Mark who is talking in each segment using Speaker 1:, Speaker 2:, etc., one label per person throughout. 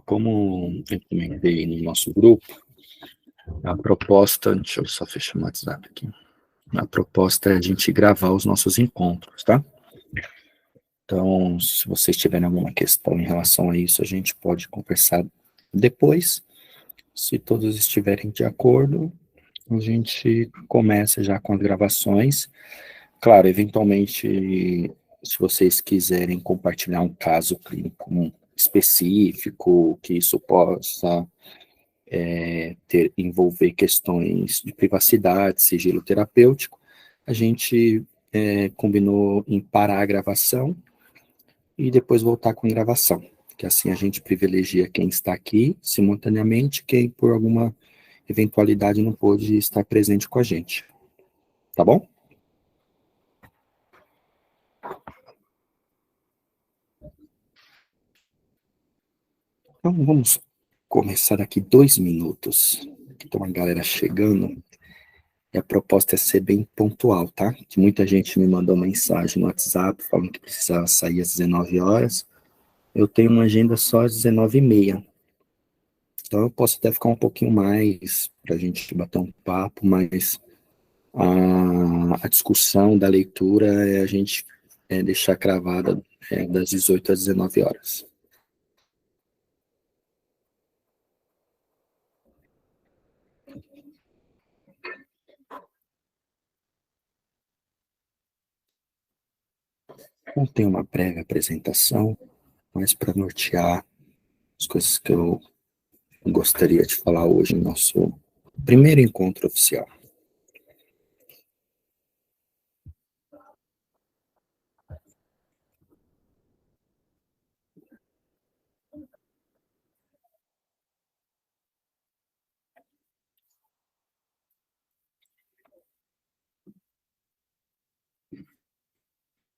Speaker 1: Como eu comentei no nosso grupo, a proposta, deixa eu só fechar o WhatsApp aqui. A proposta é a gente gravar os nossos encontros, tá? Então, se vocês tiverem alguma questão em relação a isso, a gente pode conversar depois. Se todos estiverem de acordo, a gente começa já com as gravações. Claro, eventualmente, se vocês quiserem compartilhar um caso clínico específico, que isso possa envolver questões de privacidade, sigilo terapêutico, a gente combinou em parar a gravação e depois voltar com a gravação, que assim a gente privilegia quem está aqui simultaneamente, quem por alguma eventualidade não pôde estar presente com a gente, tá bom? Então vamos começar daqui 2 minutos, que tem uma galera chegando, e a proposta é ser bem pontual, tá? Que muita gente me mandou mensagem no WhatsApp falando que precisava sair às 19 horas. Eu tenho uma agenda só às 19h30. Então eu posso até ficar um pouquinho mais para a gente bater um papo, mas a discussão da leitura é a gente deixar cravada das 18 às 19 horas. Não tem uma breve apresentação, mas para nortear as coisas que eu gostaria de falar hoje no nosso primeiro encontro oficial.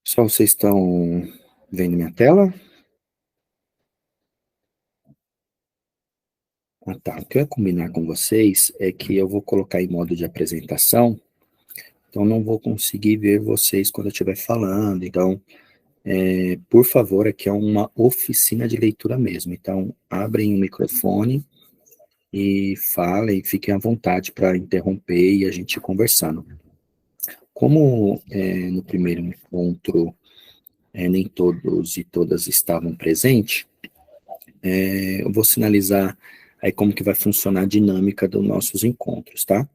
Speaker 1: Só vocês estão vendo minha tela? Ah, tá. O que eu ia combinar com vocês é que eu vou colocar em modo de apresentação, então não vou conseguir ver vocês quando eu estiver falando. Então, por favor, aqui é uma oficina de leitura mesmo. Então, abrem o microfone e falem, fiquem à vontade para interromper e a gente ir conversando. Como no primeiro encontro nem todos e todas estavam presentes, eu vou sinalizar aí como que vai funcionar a dinâmica dos nossos encontros, tá?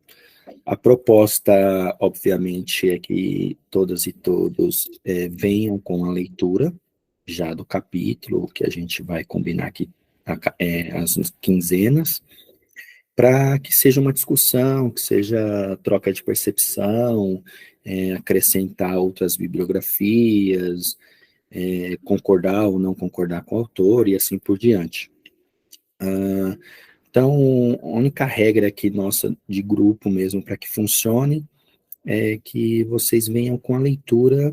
Speaker 1: A proposta, obviamente, é que todas e todos venham com a leitura já do capítulo, que a gente vai combinar aqui as quinzenas, para que seja uma discussão, que seja troca de percepção, acrescentar outras bibliografias, concordar ou não concordar com o autor e assim por diante. Então, a única regra aqui nossa de grupo mesmo para que funcione é que vocês venham com a leitura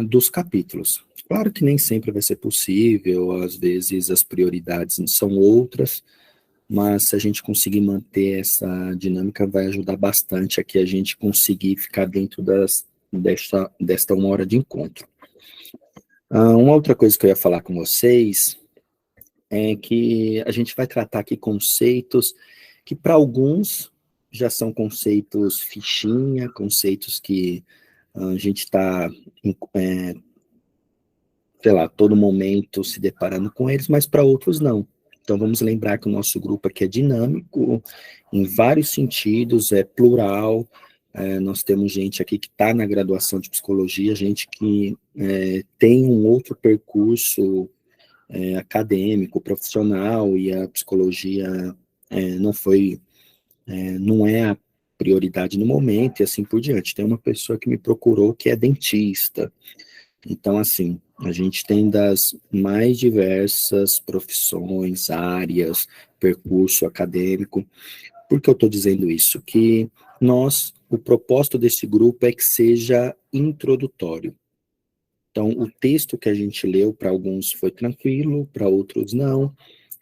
Speaker 1: dos capítulos. Claro que nem sempre vai ser possível, às vezes as prioridades são outras, mas se a gente conseguir manter essa dinâmica, vai ajudar bastante a que a gente conseguir ficar dentro desta 1 hora de encontro. Uma outra coisa que eu ia falar com vocês é que a gente vai tratar aqui conceitos que para alguns já são conceitos fichinha, conceitos que a gente está, sei lá, todo momento se deparando com eles, mas para outros não. Então vamos lembrar que o nosso grupo aqui é dinâmico, em vários sentidos, é plural, nós temos gente aqui que está na graduação de psicologia, gente que tem um outro percurso acadêmico, profissional, e a psicologia não foi, não é a prioridade no momento, e assim por diante. Tem uma pessoa que me procurou que é dentista. Então, assim, a gente tem das mais diversas profissões, áreas, percurso acadêmico. Por que eu estou dizendo isso? Que o propósito desse grupo é que seja introdutório. Então, o texto que a gente leu, para alguns foi tranquilo, para outros não,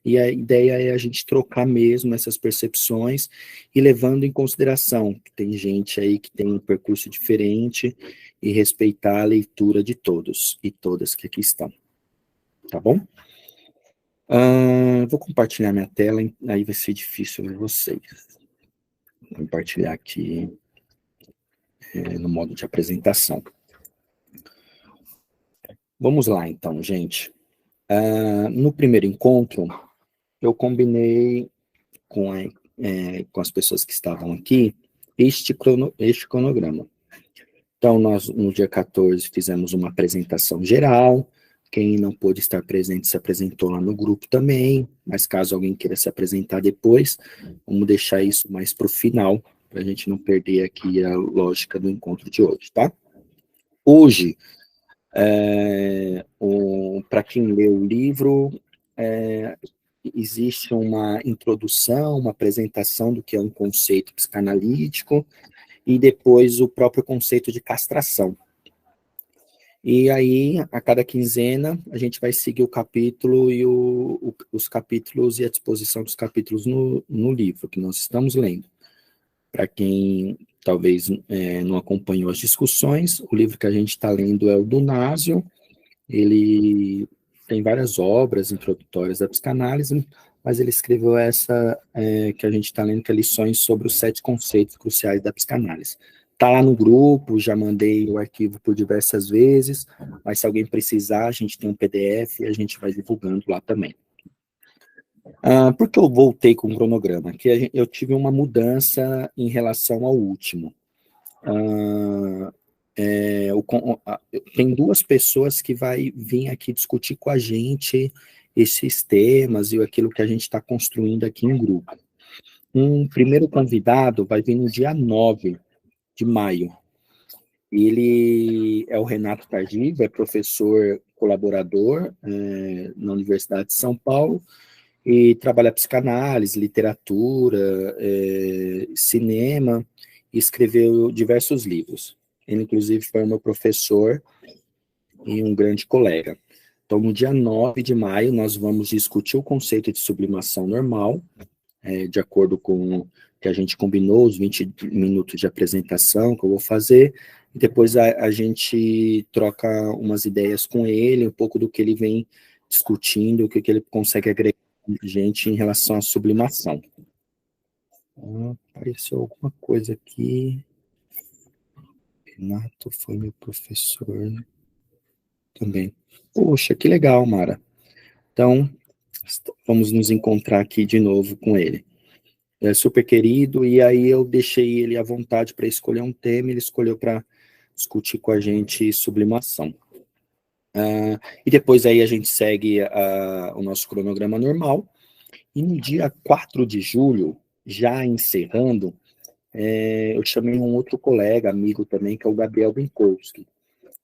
Speaker 1: e a ideia é a gente trocar mesmo essas percepções e levando em consideração que tem gente aí que tem um percurso diferente e respeitar a leitura de todos e todas que aqui estão, tá bom? Vou compartilhar minha tela, aí vai ser difícil ver vocês. Vou compartilhar aqui no modo de apresentação. Vamos lá, então, gente. No primeiro encontro, eu combinei com as pessoas que estavam aqui este cronograma. Então, nós, no dia 14, fizemos uma apresentação geral. Quem não pôde estar presente se apresentou lá no grupo também, mas caso alguém queira se apresentar depois, vamos deixar isso mais para o final, para a gente não perder aqui a lógica do encontro de hoje, tá? Hoje, para quem leu o livro, existe uma introdução, uma apresentação do que é um conceito psicanalítico, e depois o próprio conceito de castração. E aí, a cada quinzena, a gente vai seguir o capítulo e os capítulos e a disposição dos capítulos no livro que nós estamos lendo. Para quem talvez não acompanhou as discussões, o livro que a gente está lendo é o do Nasio. Ele tem várias obras introdutórias da psicanálise, mas ele escreveu essa que a gente está lendo, que é Lições sobre os 7 conceitos cruciais da psicanálise. Está lá no grupo, já mandei o arquivo por diversas vezes, mas se alguém precisar, a gente tem um PDF e a gente vai divulgando lá também. Por que eu voltei com o cronograma? Que eu tive uma mudança em relação ao último. Tem 2 pessoas que vai vir aqui discutir com a gente esses temas e aquilo que a gente está construindo aqui em grupo. Um primeiro convidado vai vir no dia 9 de maio. Ele é o Renato Tardivo, é professor colaborador na Universidade de São Paulo e trabalha psicanálise, literatura, cinema, e escreveu diversos livros. Ele, inclusive, foi meu professor e um grande colega. Então, no dia 9 de maio, nós vamos discutir o conceito de sublimação normal, de acordo com o que a gente combinou, os 20 minutos de apresentação que eu vou fazer, e depois a gente troca umas ideias com ele, um pouco do que ele vem discutindo, o que ele consegue agregar a gente em relação à sublimação. Apareceu alguma coisa aqui. Renato foi meu professor também. Poxa, que legal, Mara. Então, vamos nos encontrar aqui de novo com ele. É super querido, e aí eu deixei ele à vontade para escolher um tema, ele escolheu para discutir com a gente sublimação. E depois aí a gente segue o nosso cronograma normal, e no dia 4 de julho, já encerrando, eu chamei um outro colega, amigo também, que é o Gabriel Binkowski.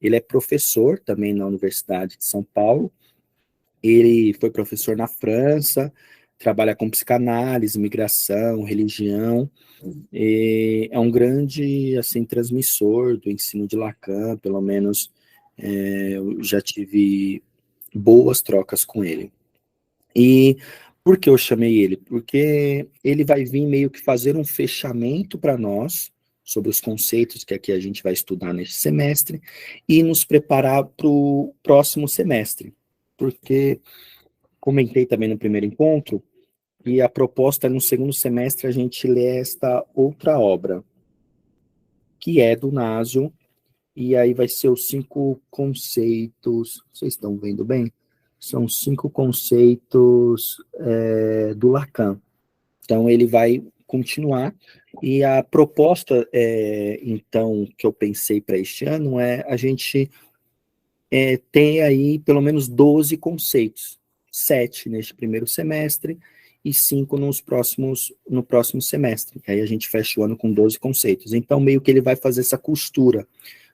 Speaker 1: Ele é professor também na Universidade de São Paulo, ele foi professor na França, trabalha com psicanálise, migração, religião, é um grande assim transmissor do ensino de Lacan, pelo menos eu já tive boas trocas com ele. E por que eu chamei ele? Porque ele vai vir meio que fazer um fechamento para nós sobre os conceitos que aqui a gente vai estudar neste semestre e nos preparar para o próximo semestre. Porque comentei também no primeiro encontro, e a proposta é no segundo semestre a gente ler esta outra obra, que é do Nasio, e aí vai ser os 5 conceitos, vocês estão vendo bem? São 5 conceitos do Lacan. Então ele vai continuar, e a proposta, então, que eu pensei para este ano é a gente ter aí pelo menos 12 conceitos, 7 neste primeiro semestre e 5 no próximo semestre. Aí a gente fecha o ano com 12 conceitos. Então, meio que ele vai fazer essa costura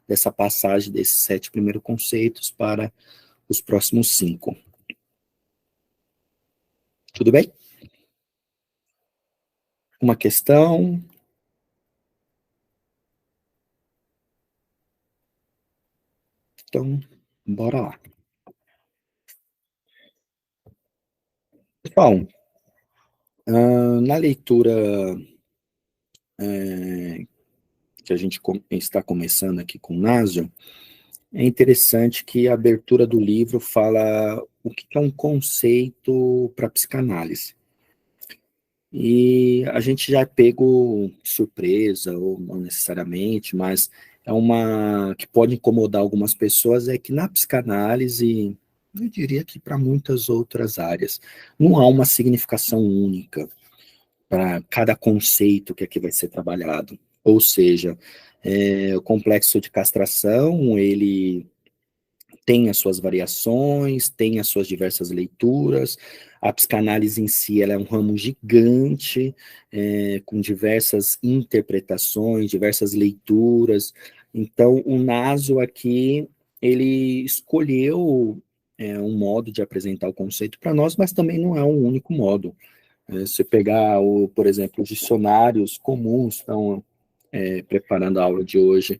Speaker 1: dessa passagem desses 7 primeiros conceitos para os próximos 5. Tudo bem? Uma questão? Então, bora lá. Bom, na leitura que a gente está começando aqui com o Nasio, é interessante que a abertura do livro fala o que é um conceito para psicanálise. E a gente já é pego de surpresa, ou não necessariamente, mas é uma que pode incomodar algumas pessoas, é que na psicanálise, eu diria que para muitas outras áreas, não há uma significação única para cada conceito que aqui vai ser trabalhado. Ou seja, o complexo de castração, ele tem as suas variações, tem as suas diversas leituras. A psicanálise em si, ela é um ramo gigante, com diversas interpretações, diversas leituras. Então, o Naso aqui, ele escolheu um modo de apresentar o conceito para nós, mas também não é um único modo. Se pegar, por exemplo, os dicionários comuns, estão preparando a aula de hoje,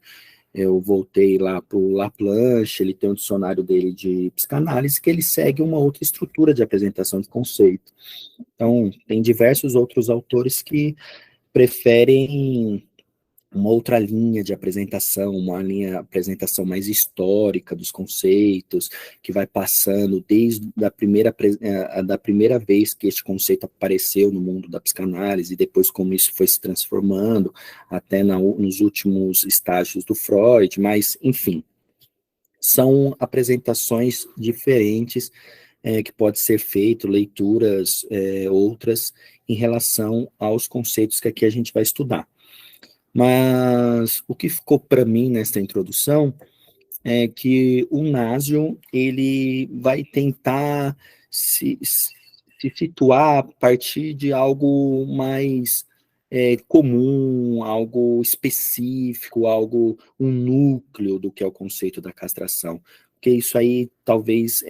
Speaker 1: eu voltei lá para o Laplanche, ele tem um dicionário dele de psicanálise, que ele segue uma outra estrutura de apresentação de conceito. Então, tem diversos outros autores que preferem uma outra linha de apresentação, uma linha de apresentação mais histórica dos conceitos, que vai passando desde da primeira vez que este conceito apareceu no mundo da psicanálise, e depois como isso foi se transformando, até nos últimos estágios do Freud, mas, enfim, são apresentações diferentes que pode ser feito, leituras outras, em relação aos conceitos que aqui a gente vai estudar. Mas o que ficou para mim nessa introdução é que o Nasio, ele vai tentar se situar a partir de algo mais comum, algo específico, um núcleo do que é o conceito da castração. Porque isso aí talvez,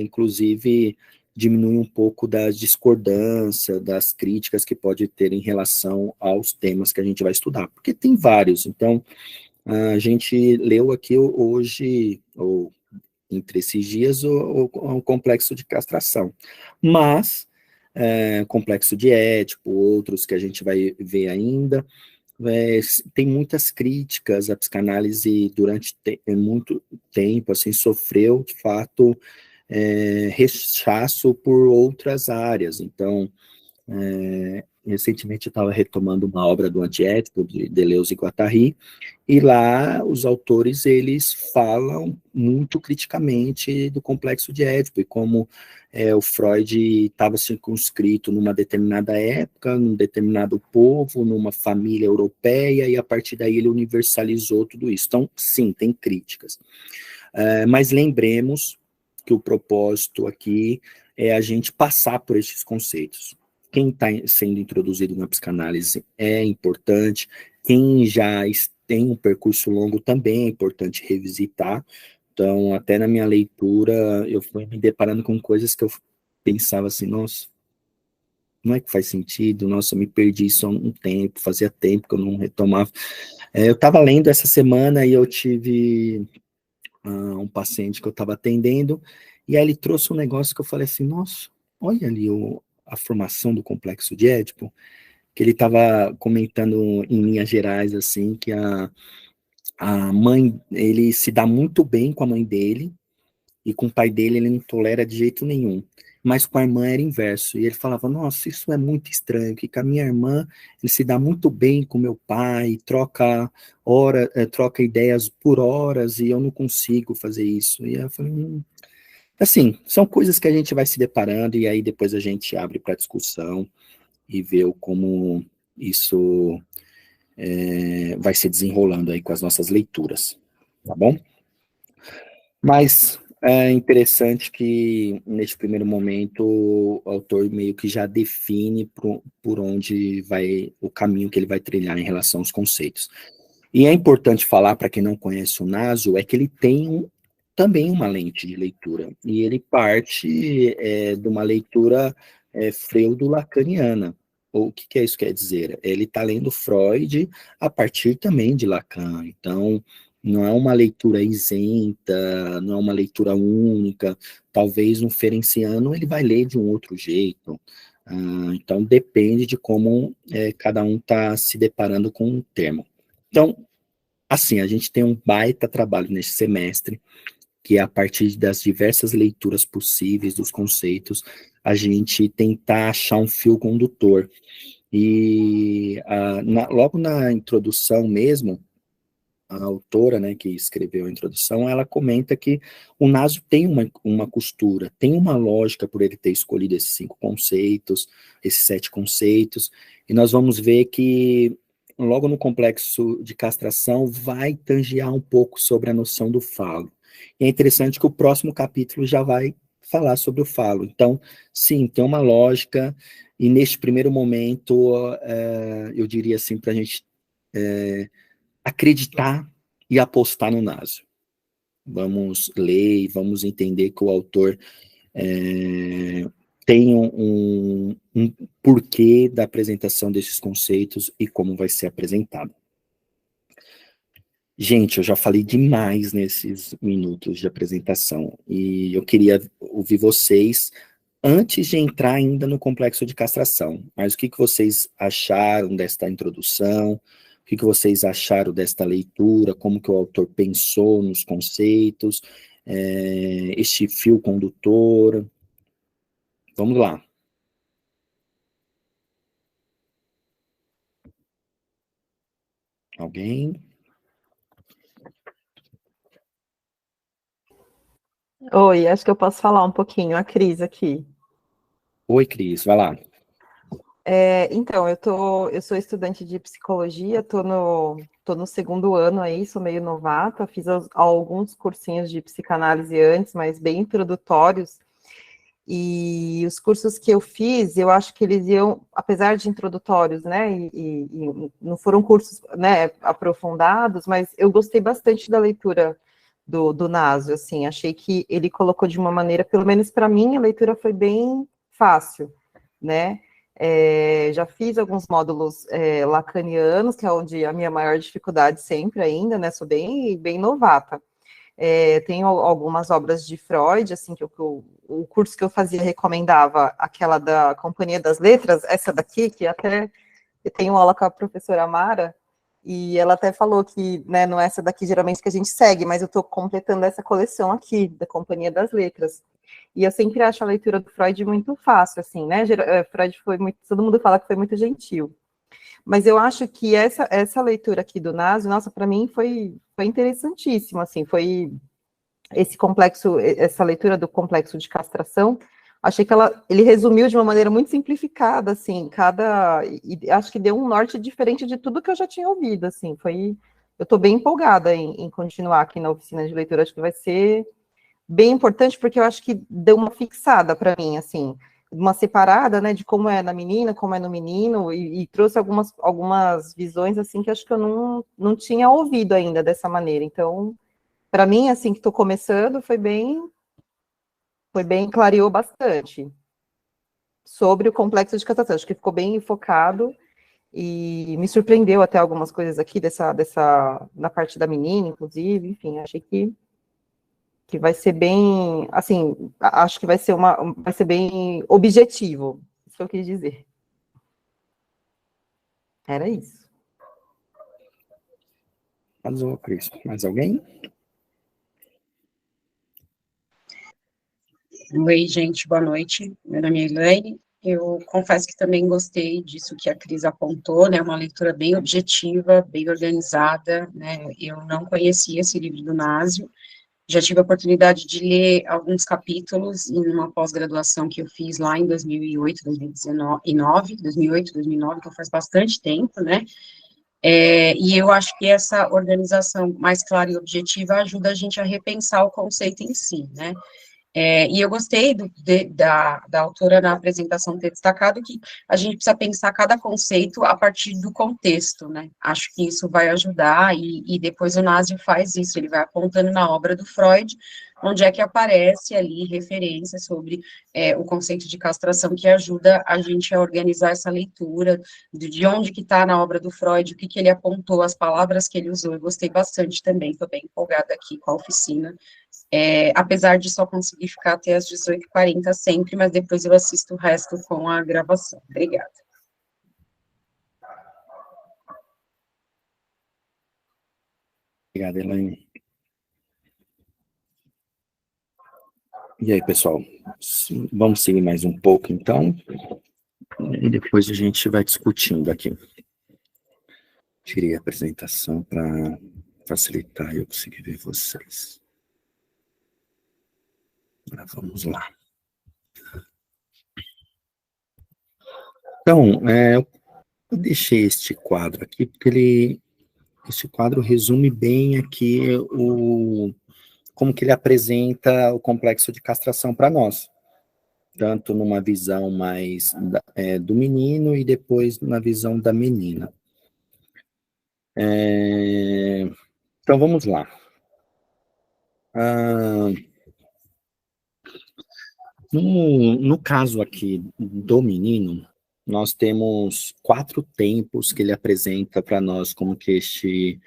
Speaker 1: inclusive, diminui um pouco da discordância, das críticas que pode ter em relação aos temas que a gente vai estudar, porque tem vários. Então, a gente leu aqui hoje, ou entre esses dias, o complexo de castração, mas complexo de Édipo, outros que a gente vai ver ainda, tem muitas críticas. A psicanálise durante muito tempo assim, sofreu, de fato, rechaço por outras áreas. Então, recentemente eu estava retomando uma obra do Antiédipo, de Deleuze e Guattari, e lá os autores, eles falam muito criticamente do complexo de Édipo, e como o Freud estava circunscrito numa determinada época, num determinado povo, numa família europeia, e a partir daí ele universalizou tudo isso. Então, sim, tem críticas. Mas lembremos que o propósito aqui é a gente passar por esses conceitos. Quem está sendo introduzido na psicanálise é importante, quem já tem um percurso longo também é importante revisitar. Então, até na minha leitura, eu fui me deparando com coisas que eu pensava assim, nossa, não é que faz sentido, nossa, eu me perdi isso há um tempo, fazia tempo que eu não retomava. Eu estava lendo essa semana e eu tive um paciente que eu estava atendendo, e aí ele trouxe um negócio que eu falei assim, nossa, olha ali a formação do complexo de Édipo, que ele estava comentando em linhas gerais, assim, que a mãe, ele se dá muito bem com a mãe dele, e com o pai dele ele não tolera de jeito nenhum. Mas com a irmã era inverso. E ele falava, nossa, isso é muito estranho, que com a minha irmã ele se dá muito bem com meu pai, troca ideias por horas, e eu não consigo fazer isso. E eu falei, assim, são coisas que a gente vai se deparando, e aí depois a gente abre para discussão e vê como isso vai se desenrolando aí com as nossas leituras, tá bom? Mas é interessante que, neste primeiro momento, o autor meio que já define por onde vai, o caminho que ele vai trilhar em relação aos conceitos. E é importante falar, para quem não conhece o Naso, é que ele tem também uma lente de leitura, e ele parte de uma leitura freudo-lacaniana. O que isso quer dizer? Ele está lendo Freud a partir também de Lacan, então não é uma leitura isenta, não é uma leitura única. Talvez um ferenciano ele vai ler de um outro jeito. Então depende de como cada um está se deparando com um termo. Então, Assim, a gente tem um baita trabalho nesse semestre, que é a partir das diversas leituras possíveis dos conceitos, a gente tentar achar um fio condutor. E logo na introdução mesmo, a autora, né, que escreveu a introdução, ela comenta que o Nasio tem uma costura, tem uma lógica por ele ter escolhido esses 5 conceitos, esses 7 conceitos, e nós vamos ver que logo no complexo de castração vai tangear um pouco sobre a noção do falo. E é interessante que o próximo capítulo já vai falar sobre o falo. Então, sim, tem uma lógica, e neste primeiro momento, eu diria assim, para a gente acreditar e apostar no Nasio. Vamos ler e vamos entender que o autor tem um porquê da apresentação desses conceitos e como vai ser apresentado. Gente, eu já falei demais nesses minutos de apresentação e eu queria ouvir vocês antes de entrar ainda no complexo de castração. Mas o que vocês acharam desta introdução? O que vocês acharam desta leitura? Como que o autor pensou nos conceitos? Este fio condutor? Vamos lá. Alguém?
Speaker 2: Oi, acho que eu posso falar um pouquinho, a Cris aqui.
Speaker 1: Oi, Cris, vai lá.
Speaker 2: Então, eu sou estudante de psicologia, tô no segundo ano aí, sou meio novata, fiz alguns cursinhos de psicanálise antes, mas bem introdutórios, e os cursos que eu fiz, eu acho que eles iam, apesar de introdutórios, né, e não foram cursos, né, aprofundados, mas eu gostei bastante da leitura do Nasio, assim, achei que ele colocou de uma maneira, pelo menos para mim, a leitura foi bem fácil, né, já fiz alguns módulos lacanianos, que é onde a minha maior dificuldade sempre ainda, né, sou bem novata. Tenho algumas obras de Freud, assim, o curso que eu fazia recomendava aquela da Companhia das Letras, essa daqui, que até eu tenho aula com a professora Mara, e ela até falou que, né, não é essa daqui geralmente que a gente segue, mas eu estou completando essa coleção aqui, da Companhia das Letras. E eu sempre acho a leitura do Freud muito fácil, assim, né? Freud foi muito, todo mundo fala que foi muito gentil. Mas eu acho que essa leitura aqui do Nasio, nossa, para mim foi interessantíssimo, assim, foi esse complexo, essa leitura do complexo de castração, achei que ele resumiu de uma maneira muito simplificada, assim, e acho que deu um norte diferente de tudo que eu já tinha ouvido, assim, eu estou bem empolgada em continuar aqui na oficina de leitura, acho que vai ser bem importante, porque eu acho que deu uma fixada para mim, assim, uma separada, né, de como é na menina, como é no menino, e trouxe algumas visões, assim, que acho que eu não tinha ouvido ainda dessa maneira, então, para mim, assim, que estou começando, clareou bastante sobre o complexo de castração, acho que ficou bem focado, e me surpreendeu até algumas coisas aqui na parte da menina, inclusive, enfim, achei que vai ser bem, assim, acho que vai ser bem objetivo, isso que eu quis dizer. Era isso.
Speaker 1: Arrasou, Cris. Mais alguém?
Speaker 3: Oi, gente, boa noite. Meu nome é Elaine. Eu confesso que também gostei disso que a Cris apontou, né? Uma leitura bem objetiva, bem organizada, né? Eu não conhecia esse livro do Nasio. Já tive a oportunidade de ler alguns capítulos em uma pós-graduação que eu fiz lá em 2008, 2019, 2008, 2009, então faz bastante tempo, né? E eu acho que essa organização mais clara e objetiva ajuda a gente a repensar o conceito em si, né? E eu gostei da autora na apresentação ter destacado que a gente precisa pensar cada conceito a partir do contexto, né? Acho que isso vai ajudar, e depois o Nasio faz isso, ele vai apontando na obra do Freud, onde é que aparece ali referência sobre o conceito de castração, que ajuda a gente a organizar essa leitura, de onde que está na obra do Freud, o que ele apontou, as palavras que ele usou, eu gostei bastante também, estou bem empolgada aqui com a oficina, apesar de só conseguir ficar até as 18h40 sempre, mas depois eu assisto o resto com a gravação. Obrigada.
Speaker 1: Obrigado, Elaine. E aí, pessoal? Vamos seguir mais um pouco, então, e depois a gente vai discutindo aqui. Tirei a apresentação para facilitar e eu conseguir ver vocês. Agora vamos lá. Então, eu deixei este quadro aqui, porque esse quadro resume bem aqui como que ele apresenta o complexo de castração para nós, tanto numa visão mais do menino e depois na visão da menina. Então, vamos lá. No caso aqui do menino, nós temos 4 tempos que ele apresenta para nós como que este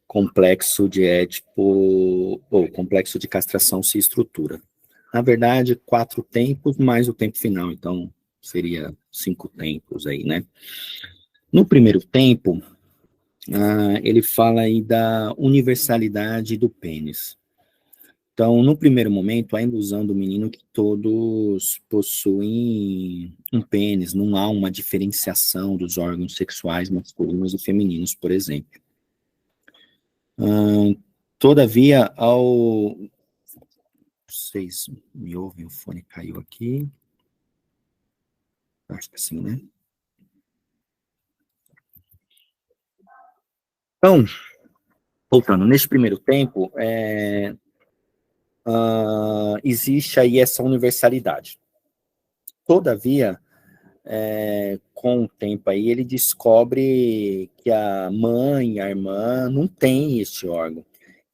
Speaker 1: complexo de Édipo, ou complexo de castração se estrutura. Na verdade, 4 tempos mais o tempo final, então seria 5 tempos aí, né? No primeiro tempo, ele fala aí da universalidade do pênis. Então, no primeiro momento, a ilusão do menino que todos possuem um pênis, não há uma diferenciação dos órgãos sexuais masculinos e femininos, por exemplo. Todavia, Vocês me ouvem? O fone caiu aqui. Acho que sim, né? Então, voltando, neste primeiro tempo, existe aí essa universalidade. Todavia, com o tempo aí, ele descobre que a mãe, a irmã, não tem este órgão.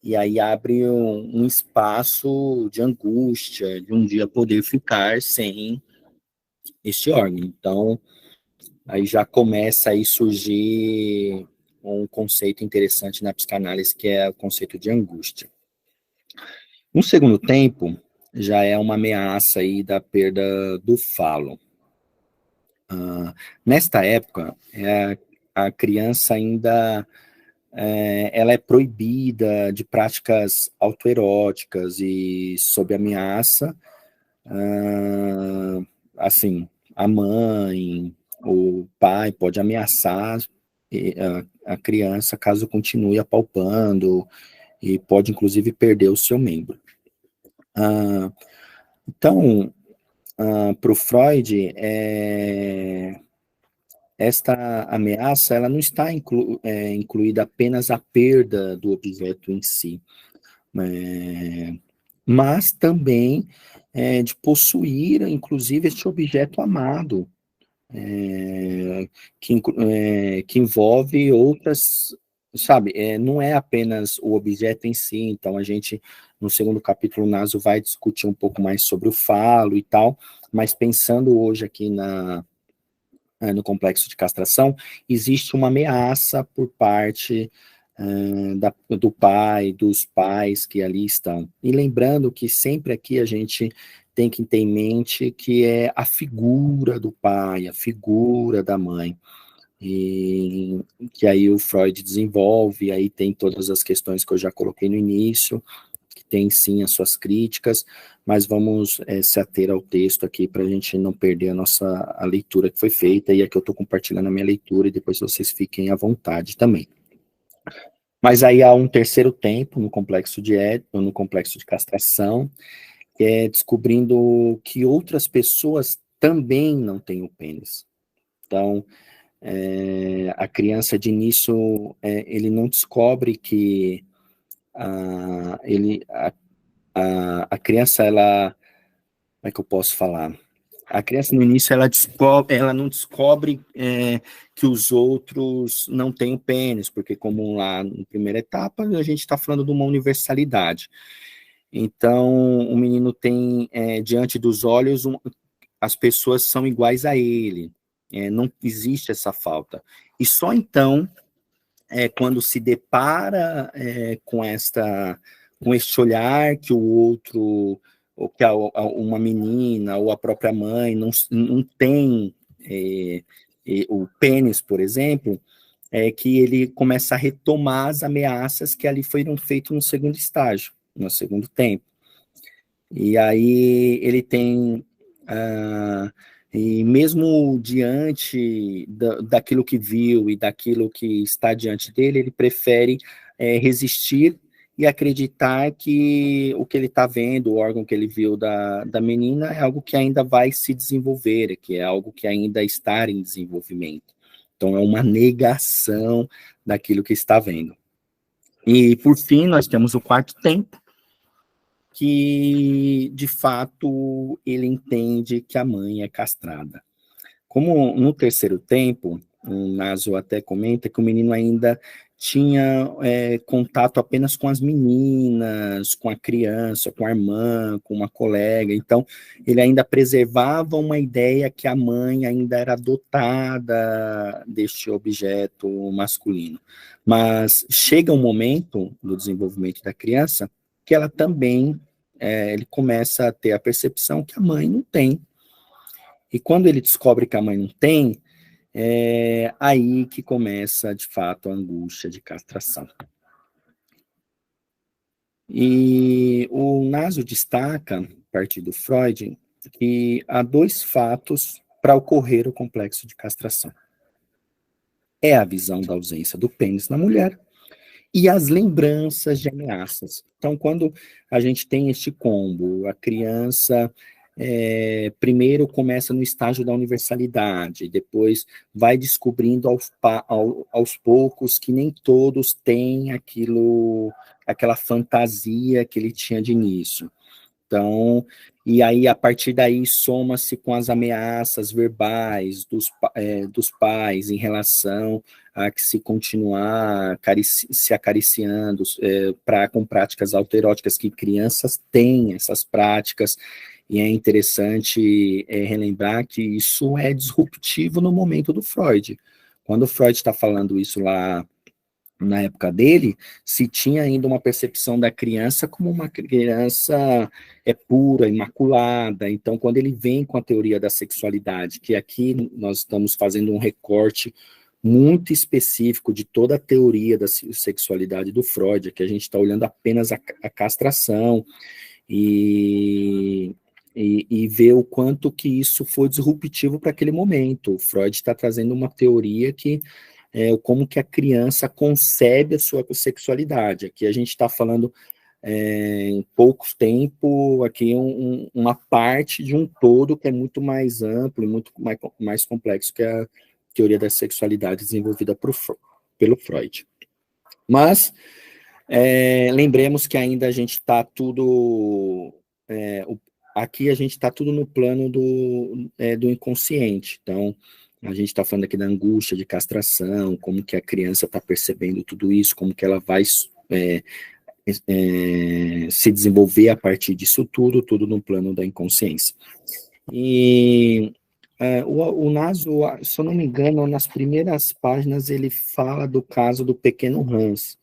Speaker 1: E aí abre um espaço de angústia, de um dia poder ficar sem este órgão. Então, aí já começa a surgir um conceito interessante na psicanálise, que é o conceito de angústia. No segundo tempo, já é uma ameaça aí da perda do falo. Nesta época, a criança ainda ela é proibida de práticas autoeróticas e sob ameaça, assim, a mãe, o pai pode ameaçar a criança caso continue apalpando e pode inclusive perder o seu membro. Então, para o Freud, esta ameaça ela não está incluída apenas a perda do objeto em si, mas também de possuir, inclusive, este objeto amado, que envolve outras, sabe, não é apenas o objeto em si. Então a gente, no segundo capítulo, o Naso vai discutir um pouco mais sobre o falo e tal, mas pensando hoje aqui no complexo de castração, existe uma ameaça por parte do pai, dos pais que ali estão. E lembrando que sempre aqui a gente tem que ter em mente que é a figura do pai, a figura da mãe, e que aí o Freud desenvolve, aí tem todas as questões que eu já coloquei no início, que tem sim as suas críticas, mas vamos se ater ao texto aqui para a gente não perder a leitura que foi feita, e aqui eu estou compartilhando a minha leitura, e depois vocês fiquem à vontade também. Mas aí há um terceiro tempo no complexo de Édipo, no complexo de castração, que é descobrindo que outras pessoas também não têm o pênis. Então, a criança de início, ele não descobre que a criança, ela, como é que eu posso falar? A criança no início, ela não descobre que os outros não têm o pênis, porque como lá na primeira etapa, a gente está falando de uma universalidade. Então, o menino tem, diante dos olhos, as pessoas são iguais a ele, não existe essa falta. E só então, quando se depara com este olhar que o outro, ou que uma menina, ou a própria mãe, não tem o pênis, por exemplo, é que ele começa a retomar as ameaças que ali foram feitas no segundo estágio, no segundo tempo. E aí ele tem, e mesmo diante daquilo que viu e daquilo que está diante dele, ele prefere resistir e acreditar que o que ele está vendo, o órgão que ele viu da menina, é algo que ainda vai se desenvolver, que é algo que ainda está em desenvolvimento. Então, é uma negação daquilo que está vendo. E, por fim, nós temos o quarto tempo, que, de fato, ele entende que a mãe é castrada. Como no terceiro tempo, o Naso até comenta que o menino ainda tinha contato apenas com as meninas, com a criança, com a irmã, com uma colega, então ele ainda preservava uma ideia que a mãe ainda era dotada deste objeto masculino. Mas chega um momento no desenvolvimento da criança que ela também, ele começa a ter a percepção que a mãe não tem. E quando ele descobre que a mãe não tem, é aí que começa, de fato, a angústia de castração. E o Naso destaca, a partir do Freud, que há dois fatos para ocorrer o complexo de castração. É a visão da ausência do pênis na mulher e as lembranças de ameaças. Então, quando a gente tem este combo, a criança primeiro começa no estágio da universalidade, depois vai descobrindo aos poucos que nem todos têm aquela fantasia que ele tinha de início. Então, e aí a partir daí soma-se com as ameaças verbais dos pais em relação a que se continuar se acariciando com práticas autoeróticas, que crianças têm essas práticas, e é interessante relembrar que isso é disruptivo no momento do Freud. Quando o Freud está falando isso lá na época dele, se tinha ainda uma percepção da criança como uma criança pura, imaculada. Então, quando ele vem com a teoria da sexualidade, que aqui nós estamos fazendo um recorte muito específico de toda a teoria da sexualidade do Freud, que a gente está olhando apenas a castração, e ver o quanto que isso foi disruptivo para aquele momento. O Freud está trazendo uma teoria que como que a criança concebe a sua sexualidade. Aqui a gente está falando em pouco tempo, aqui uma parte de um todo que é muito mais amplo e muito mais complexo que a teoria da sexualidade desenvolvida pelo Freud. Mas lembremos que ainda a gente está tudo... aqui a gente está tudo no plano do inconsciente. Então, a gente está falando aqui da angústia de castração, como que a criança está percebendo tudo isso, como que ela vai se desenvolver a partir disso tudo no plano da inconsciência. E o Naso, se eu não me engano, nas primeiras páginas ele fala do caso do pequeno Hans.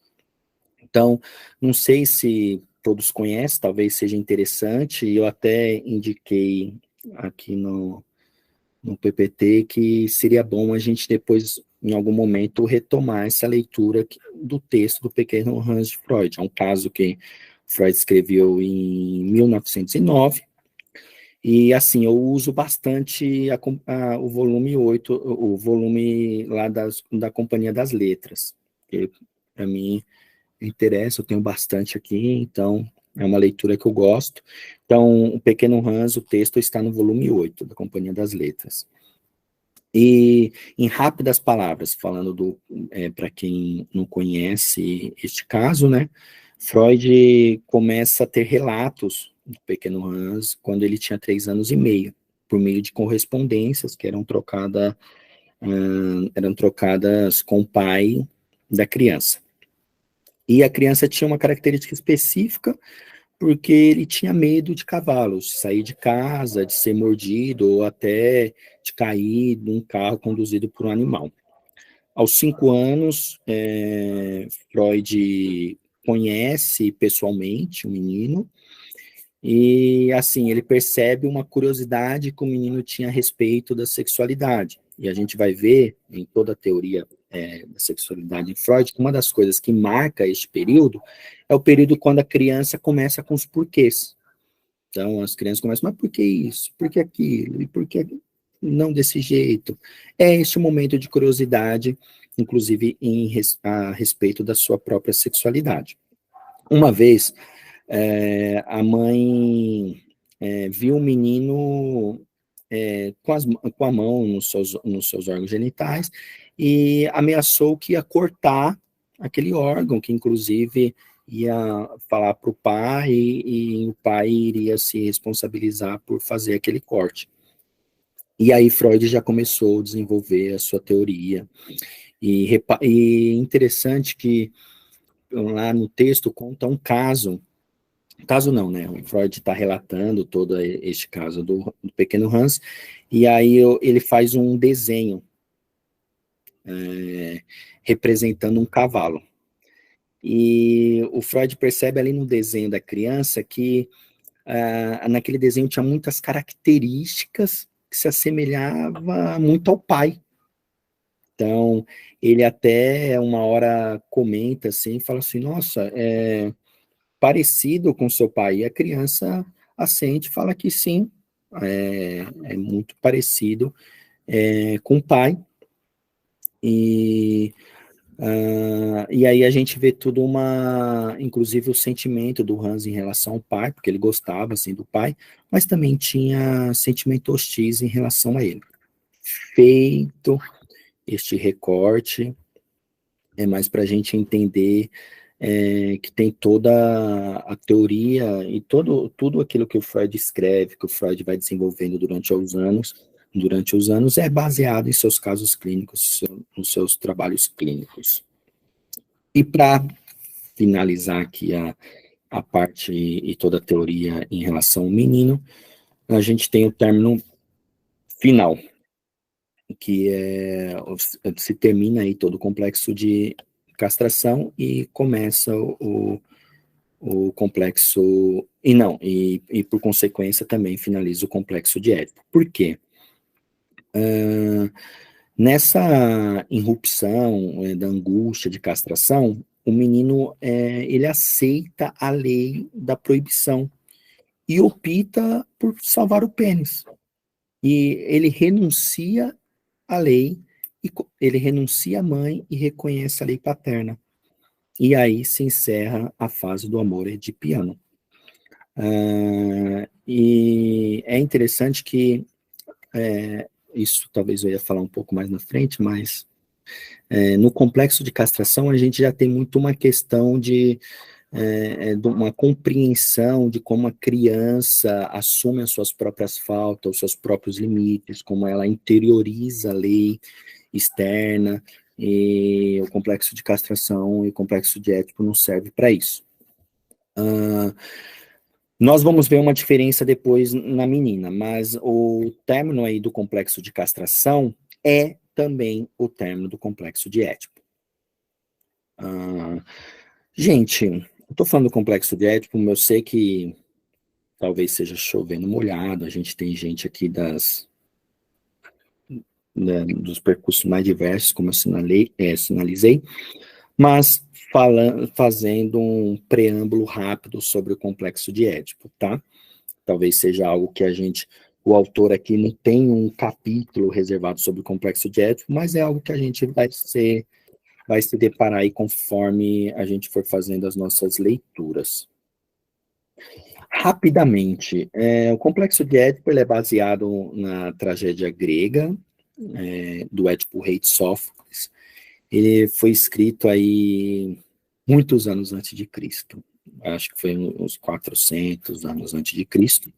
Speaker 1: Então, não sei se todos conhecem, talvez seja interessante, eu até indiquei aqui no PPT que seria bom a gente depois, em algum momento, retomar essa leitura do texto do pequeno Hans de Freud. É um caso que Freud escreveu em 1909, e assim, eu uso bastante o volume 8, o volume lá da Companhia das Letras, que para mim interessa, eu tenho bastante aqui, então é uma leitura que eu gosto. Então, o Pequeno Hans, o texto está no volume 8 da Companhia das Letras. E, em rápidas palavras, falando para quem não conhece este caso, né, Freud começa a ter relatos do Pequeno Hans quando ele tinha 3 anos e meio, por meio de correspondências que eram trocadas com o pai da criança. E a criança tinha uma característica específica, porque ele tinha medo de cavalos, de sair de casa, de ser mordido, ou até de cair num carro conduzido por um animal. Aos 5 anos, Freud conhece pessoalmente o menino, e assim, ele percebe uma curiosidade que o menino tinha a respeito da sexualidade. E a gente vai ver, em toda a teoria da sexualidade em Freud, que uma das coisas que marca este período é o período quando a criança começa com os porquês. Então, as crianças começam, mas por que isso? Por que aquilo? E por que não desse jeito? É este momento de curiosidade, inclusive a respeito da sua própria sexualidade. Uma vez, a mãe viu um menino com a mão nos seus órgãos genitais e ameaçou que ia cortar aquele órgão, que inclusive ia falar para o pai e o pai iria se responsabilizar por fazer aquele corte. E aí Freud já começou a desenvolver a sua teoria. E interessante que lá no texto conta um caso não, né? O Freud está relatando todo este caso do pequeno Hans, e aí ele faz um desenho representando um cavalo. E o Freud percebe ali no desenho da criança que naquele desenho tinha muitas características que se assemelhava muito ao pai. Então, ele até uma hora comenta assim, fala assim, nossa, parecido com seu pai. E a criança assente e fala que sim, é muito parecido com o pai. E aí a gente vê tudo inclusive o sentimento do Hans em relação ao pai, porque ele gostava assim do pai, mas também tinha sentimento hostis em relação a ele. Feito este recorte, é mais para a gente entender que tem toda a teoria e tudo aquilo que o Freud escreve, que o Freud vai desenvolvendo durante os anos, é baseado em seus casos clínicos, nos seus trabalhos clínicos. E para finalizar aqui a parte e toda a teoria em relação ao menino, a gente tem o término final, que se termina aí todo o complexo de castração e começa o complexo, e por consequência também finaliza o complexo de Édipo. Por quê? Nessa irrupção da angústia de castração, o menino ele aceita a lei da proibição e opta por salvar o pênis. E ele renuncia à lei, ele renuncia à mãe e reconhece a lei paterna. E aí se encerra a fase do amor edipiano. E é interessante que, isso talvez eu ia falar um pouco mais na frente, mas no complexo de castração a gente já tem muito uma questão de uma compreensão de como a criança assume as suas próprias faltas, os seus próprios limites, como ela interioriza a lei externa, e o complexo de castração e o complexo de Édipo não serve para isso. Nós vamos ver uma diferença depois na menina, mas o término aí do complexo de castração é também o término do complexo de Édipo. Gente, eu tô falando do complexo de Édipo, eu sei que talvez seja chovendo molhado, a gente tem gente aqui dos percursos mais diversos, como eu sinalizei, mas fazendo um preâmbulo rápido sobre o complexo de Édipo, tá? Talvez seja algo que o autor aqui não tem um capítulo reservado sobre o complexo de Édipo, mas é algo que a gente vai se deparar aí conforme a gente for fazendo as nossas leituras. Rapidamente, o complexo de Édipo ele é baseado na tragédia grega, do Édipo Rei de Sófocles. Ele foi escrito aí muitos anos antes de Cristo, acho que foi uns 400 anos antes de Cristo,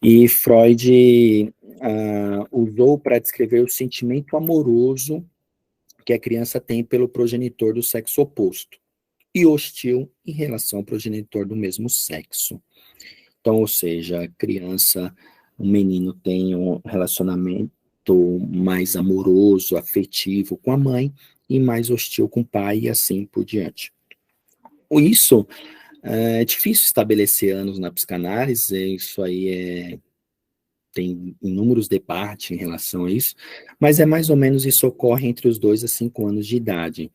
Speaker 1: e Freud usou para descrever o sentimento amoroso que a criança tem pelo progenitor do sexo oposto, e hostil em relação ao progenitor do mesmo sexo. Então, ou seja, a criança, o menino tem um relacionamento mais amoroso, afetivo com a mãe, e mais hostil com o pai, e assim por diante. Isso é difícil estabelecer anos na psicanálise, isso aí tem inúmeros debates em relação a isso, mas é mais ou menos isso ocorre entre os 2 a 5 anos de idade,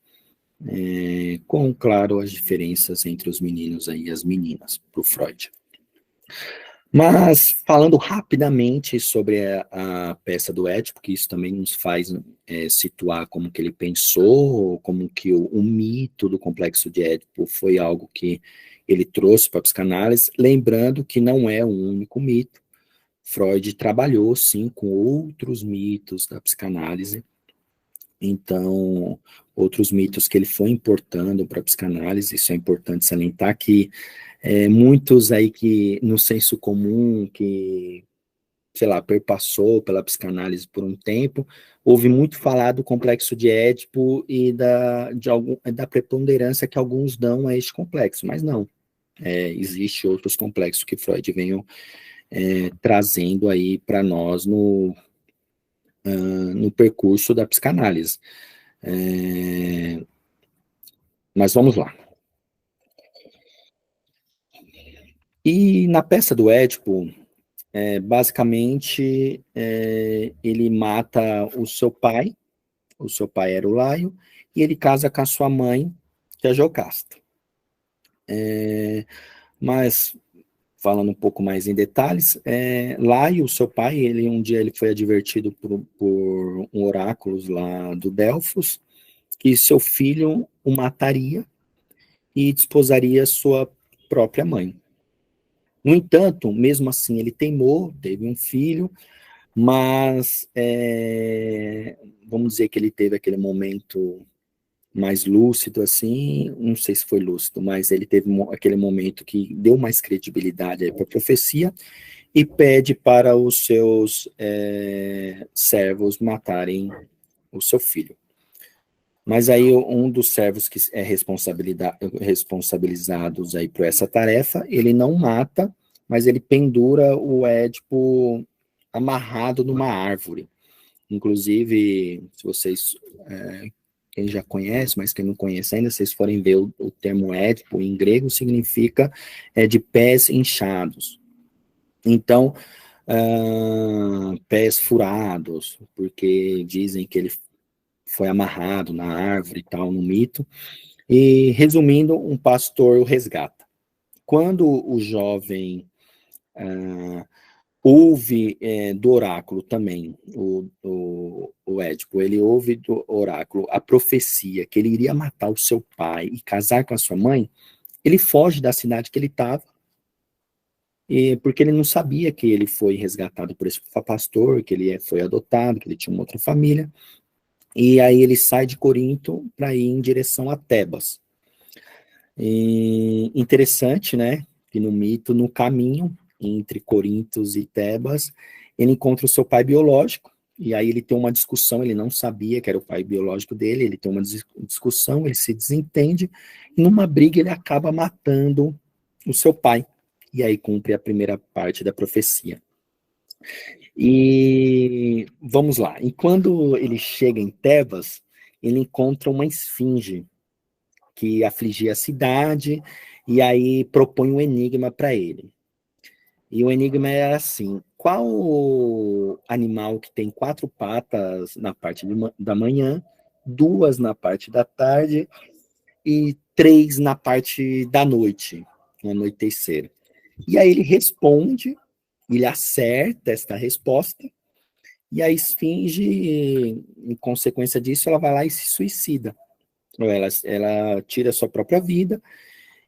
Speaker 1: com, claro, as diferenças entre os meninos aí e as meninas, para o Freud. Mas, falando rapidamente sobre a peça do Édipo, que isso também nos faz situar como que ele pensou, como que o mito do complexo de Édipo foi algo que ele trouxe para a psicanálise, lembrando que não é um único mito. Freud trabalhou, sim, com outros mitos da psicanálise, então, outros mitos que ele foi importando para a psicanálise, isso é importante salientar, que muitos aí que no senso comum, que, sei lá, perpassou pela psicanálise por um tempo, ouve muito falar do complexo de Édipo e da preponderância que alguns dão a este complexo, mas não. Existe outros complexos que Freud veio trazendo aí para nós no percurso da psicanálise. Mas vamos lá. E na peça do Édipo, basicamente, ele mata o seu pai era o Laio, e ele casa com a sua mãe, que é a Jocasta. Mas, falando um pouco mais em detalhes, Laio, seu pai, um dia ele foi advertido por um oráculo lá do Delfos, que seu filho o mataria e desposaria sua própria mãe. No entanto, mesmo assim, ele teimou, teve um filho, mas vamos dizer que ele teve aquele momento mais lúcido, assim, não sei se foi lúcido, mas ele teve aquele momento que deu mais credibilidade para a profecia e pede para os seus servos matarem o seu filho. Mas aí um dos servos que é responsabilizados aí por essa tarefa, ele não mata, mas ele pendura o Édipo amarrado numa árvore. Inclusive, se vocês, quem já conhece, mas quem não conhece ainda, se vocês forem ver o termo Édipo, em grego significa de pés inchados. Então, pés furados, porque dizem que ele foi amarrado na árvore e tal, no mito. E, resumindo, um pastor o resgata. Quando o jovem ouve do oráculo também, o Édipo, ele ouve do oráculo a profecia que ele iria matar o seu pai e casar com a sua mãe, ele foge da cidade que ele estava, porque ele não sabia que ele foi resgatado por esse pastor, que ele foi adotado, que ele tinha uma outra família. E aí ele sai de Corinto para ir em direção a Tebas. E interessante, né, que no mito, no caminho entre Corinto e Tebas, ele encontra o seu pai biológico, e aí ele tem uma discussão, ele não sabia que era o pai biológico dele, ele tem uma discussão, ele se desentende, e numa briga ele acaba matando o seu pai, e aí cumpre a primeira parte da profecia. E vamos lá, e quando ele chega em Tebas, ele encontra uma esfinge que afligia a cidade, e aí propõe um enigma para ele. E o enigma é assim: qual animal que tem 4 patas na parte da manhã, 2 na parte da tarde e 3 na parte da noite, no anoitecer? E aí ele responde, ele acerta esta resposta, e a esfinge, em consequência disso, ela vai lá e se suicida. Ela tira a sua própria vida,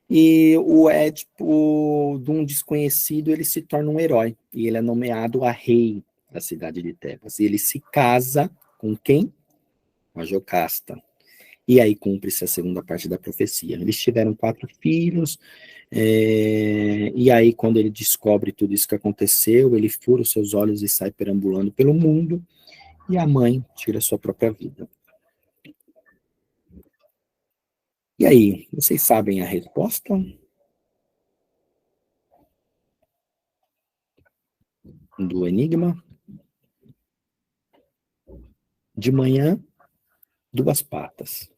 Speaker 1: e o Édipo, de um desconhecido, ele se torna um herói, e ele é nomeado a rei da cidade de Tebas. E ele se casa com quem? Com a Jocasta. E aí cumpre-se a segunda parte da profecia. Eles tiveram 4 filhos, e aí quando ele descobre tudo isso que aconteceu, ele fura os seus olhos e sai perambulando pelo mundo, e a mãe tira a sua própria vida. E aí, vocês sabem a resposta do enigma? De manhã, 2 patas.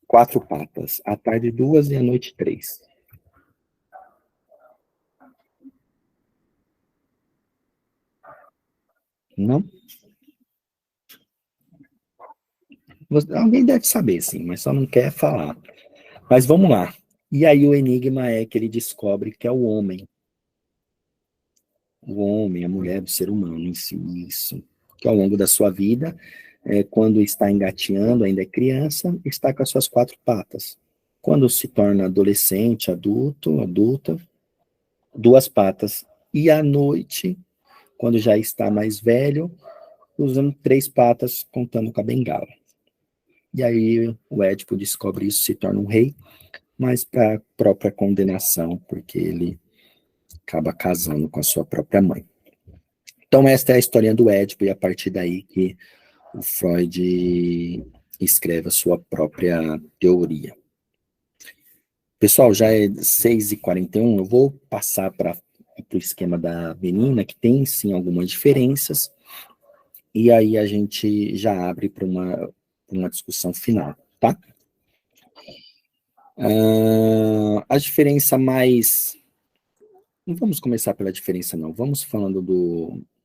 Speaker 1: 4 patas. À tarde, 2 e à noite, 3. Não? Alguém deve saber, sim, mas só não quer falar. Mas vamos lá. E aí o enigma é que ele descobre que é o homem, a mulher do ser humano em si, isso. Que ao longo da sua vida, quando está engateando, ainda é criança, está com as suas quatro patas. Quando se torna adolescente, adulta, duas patas. E à noite, quando já está mais velho, usando três patas, contando com a bengala. E aí o Édipo descobre isso, se torna um rei, mas para a própria condenação, porque ele acaba casando com a sua própria mãe. Então esta é a história do Édipo, e a partir daí que o Freud escreve a sua própria teoria. Pessoal, já é 6h41, eu vou passar para o esquema da menina, que tem sim algumas diferenças, e aí a gente já abre para uma discussão final, tá? A diferença mais... Não vamos começar pela diferença, não. Vamos falando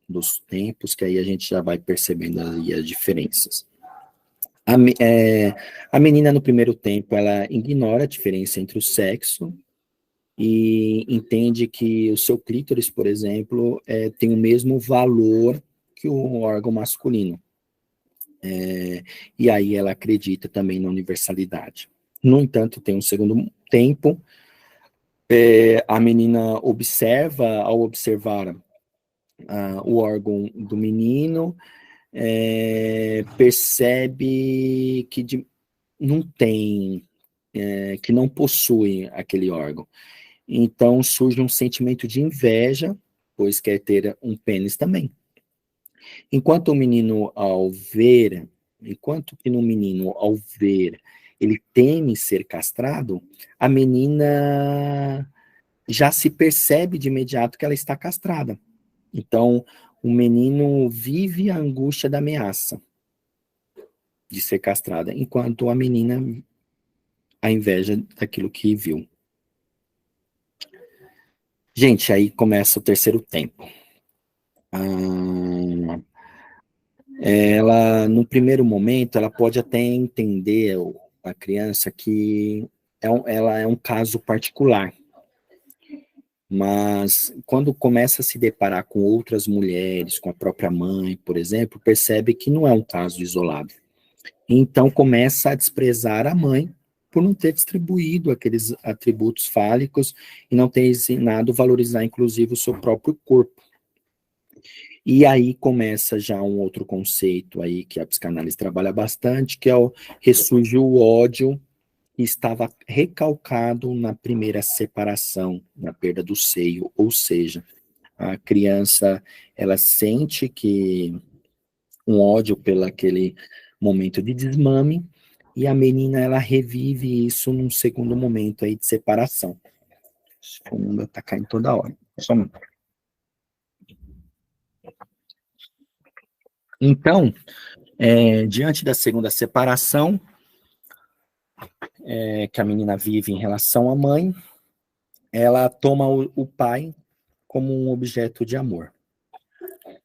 Speaker 1: dos tempos, que aí a gente já vai percebendo aí as diferenças. A menina, no primeiro tempo, ela ignora a diferença entre o sexo e entende que o seu clítoris, por exemplo, tem o mesmo valor que o órgão masculino. E aí ela acredita também na universalidade. No entanto, tem um segundo tempo, a menina observa, ao observar o órgão do menino, percebe que não tem, que não possui aquele órgão. Então surge um sentimento de inveja, pois quer ter um pênis também. Enquanto que no menino, ao ver, ele teme ser castrado, a menina já se percebe de imediato que ela está castrada. Então, o menino vive a angústia da ameaça de ser castrada, enquanto a menina, a inveja daquilo que viu. Gente, aí começa o terceiro tempo. Ela, no primeiro momento, ela pode até entender, a criança, que ela é um caso particular. Mas quando começa a se deparar com outras mulheres, com a própria mãe, por exemplo, percebe que não é um caso isolado. Então começa a desprezar a mãe por não ter distribuído aqueles atributos fálicos e não ter ensinado a valorizar, inclusive, o seu próprio corpo. E aí começa já um outro conceito aí que a psicanálise trabalha bastante, que é ressurge o ódio que estava recalcado na primeira separação, na perda do seio, ou seja, a criança, ela sente que um ódio pelo aquele momento de desmame, e a menina, ela revive isso num segundo momento aí de separação. O mundo tá caindo toda hora. Só um... Então, diante da segunda separação, que a menina vive em relação à mãe, ela toma o pai como um objeto de amor.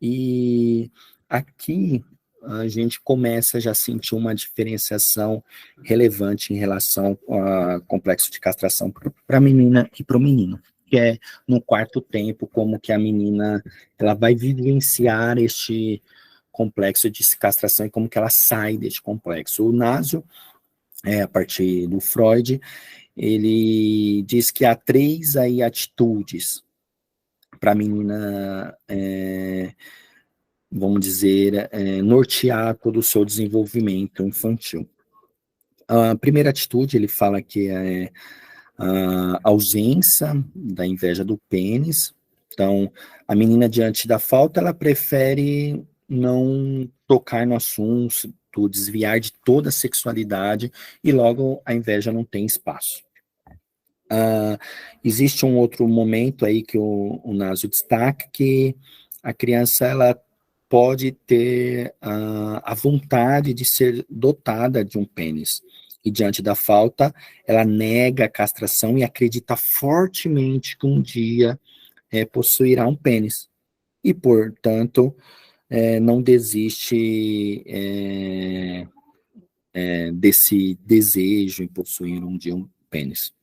Speaker 1: E aqui a gente começa já a sentir uma diferenciação relevante em relação ao complexo de castração para a menina e para o menino, que é no quarto tempo, como que a menina ela vai vivenciar este complexo de castração e como que ela sai deste complexo. O Nasio, a partir do Freud, ele diz que há 3 aí atitudes para a menina, vamos dizer, nortear todo o seu desenvolvimento infantil. A primeira atitude, ele fala que é a ausência da inveja do pênis. Então, a menina, diante da falta, ela prefere não tocar no assunto, desviar de toda a sexualidade, e logo a inveja não tem espaço. Existe um outro momento aí que o Nasio destaca, que a criança, ela pode ter a vontade de ser dotada de um pênis, e diante da falta, ela nega a castração e acredita fortemente que um dia possuirá um pênis, e portanto, não desiste desse desejo em possuir um dia um pênis.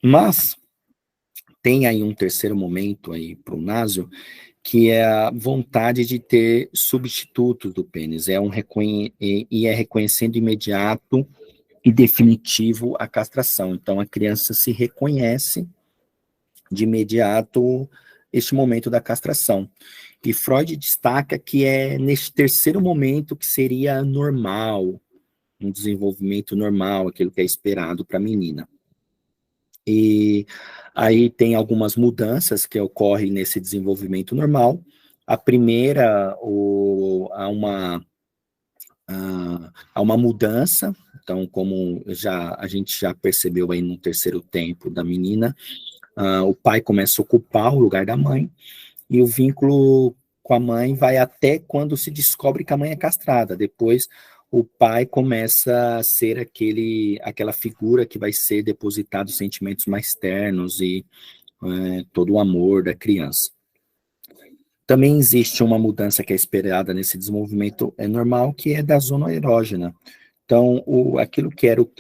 Speaker 1: Mas tem aí um terceiro momento aí para o Nasio, que é a vontade de ter substitutos do pênis, e é reconhecendo imediato e definitivo a castração. Então, a criança se reconhece de imediato este momento da castração. E Freud destaca que é neste terceiro momento que seria normal, um desenvolvimento normal, aquilo que é esperado para a menina. E aí tem algumas mudanças que ocorrem nesse desenvolvimento normal. A primeira, há uma mudança, então, como a gente já percebeu aí no terceiro tempo da menina, o pai começa a ocupar o lugar da mãe, e o vínculo com a mãe vai até quando se descobre que a mãe é castrada. Depois, o pai começa a ser aquela figura que vai ser depositado os sentimentos mais ternos e todo o amor da criança. Também existe uma mudança que é esperada nesse desenvolvimento normal, que é da zona erógena. Então, aquilo que era o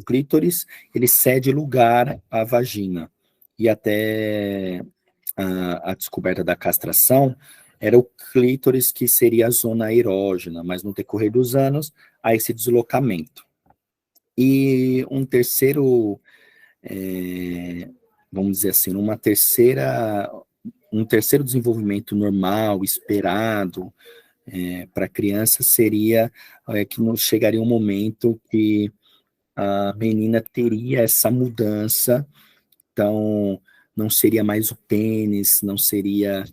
Speaker 1: clítoris, ele cede lugar à vagina. E até a descoberta da castração, era o clítoris que seria a zona erógena, mas no decorrer dos anos, há esse deslocamento. E um terceiro, vamos dizer assim, um terceiro desenvolvimento normal, esperado, para a criança seria que chegaria um momento que a menina teria essa mudança, então não seria mais o pênis, não seria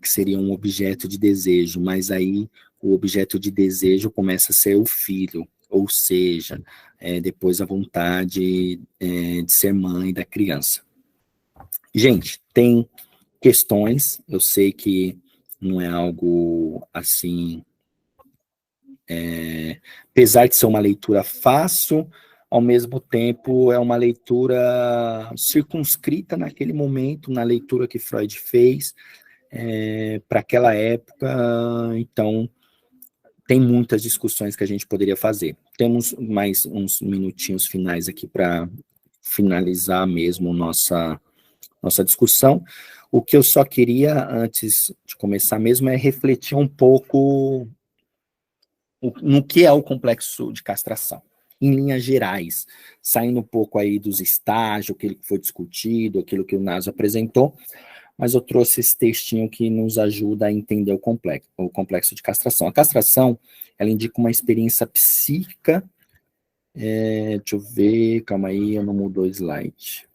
Speaker 1: que seria um objeto de desejo, mas aí o objeto de desejo começa a ser o filho, ou seja, depois a vontade de ser mãe da criança. Gente, tem questões, eu sei que não é algo assim, apesar de ser uma leitura fácil, ao mesmo tempo é uma leitura circunscrita naquele momento, na leitura que Freud fez para aquela época, então tem muitas discussões que a gente poderia fazer. Temos mais uns minutinhos finais aqui para finalizar mesmo nossa discussão. O que eu só queria, antes de começar mesmo, é refletir um pouco no que é o complexo de castração, em linhas gerais, saindo um pouco aí dos estágios, aquilo que foi discutido, aquilo que o Nasio apresentou, mas eu trouxe esse textinho que nos ajuda a entender o complexo de castração. A castração, ela indica uma experiência psíquica, deixa eu ver, calma aí, eu não mudou o slide.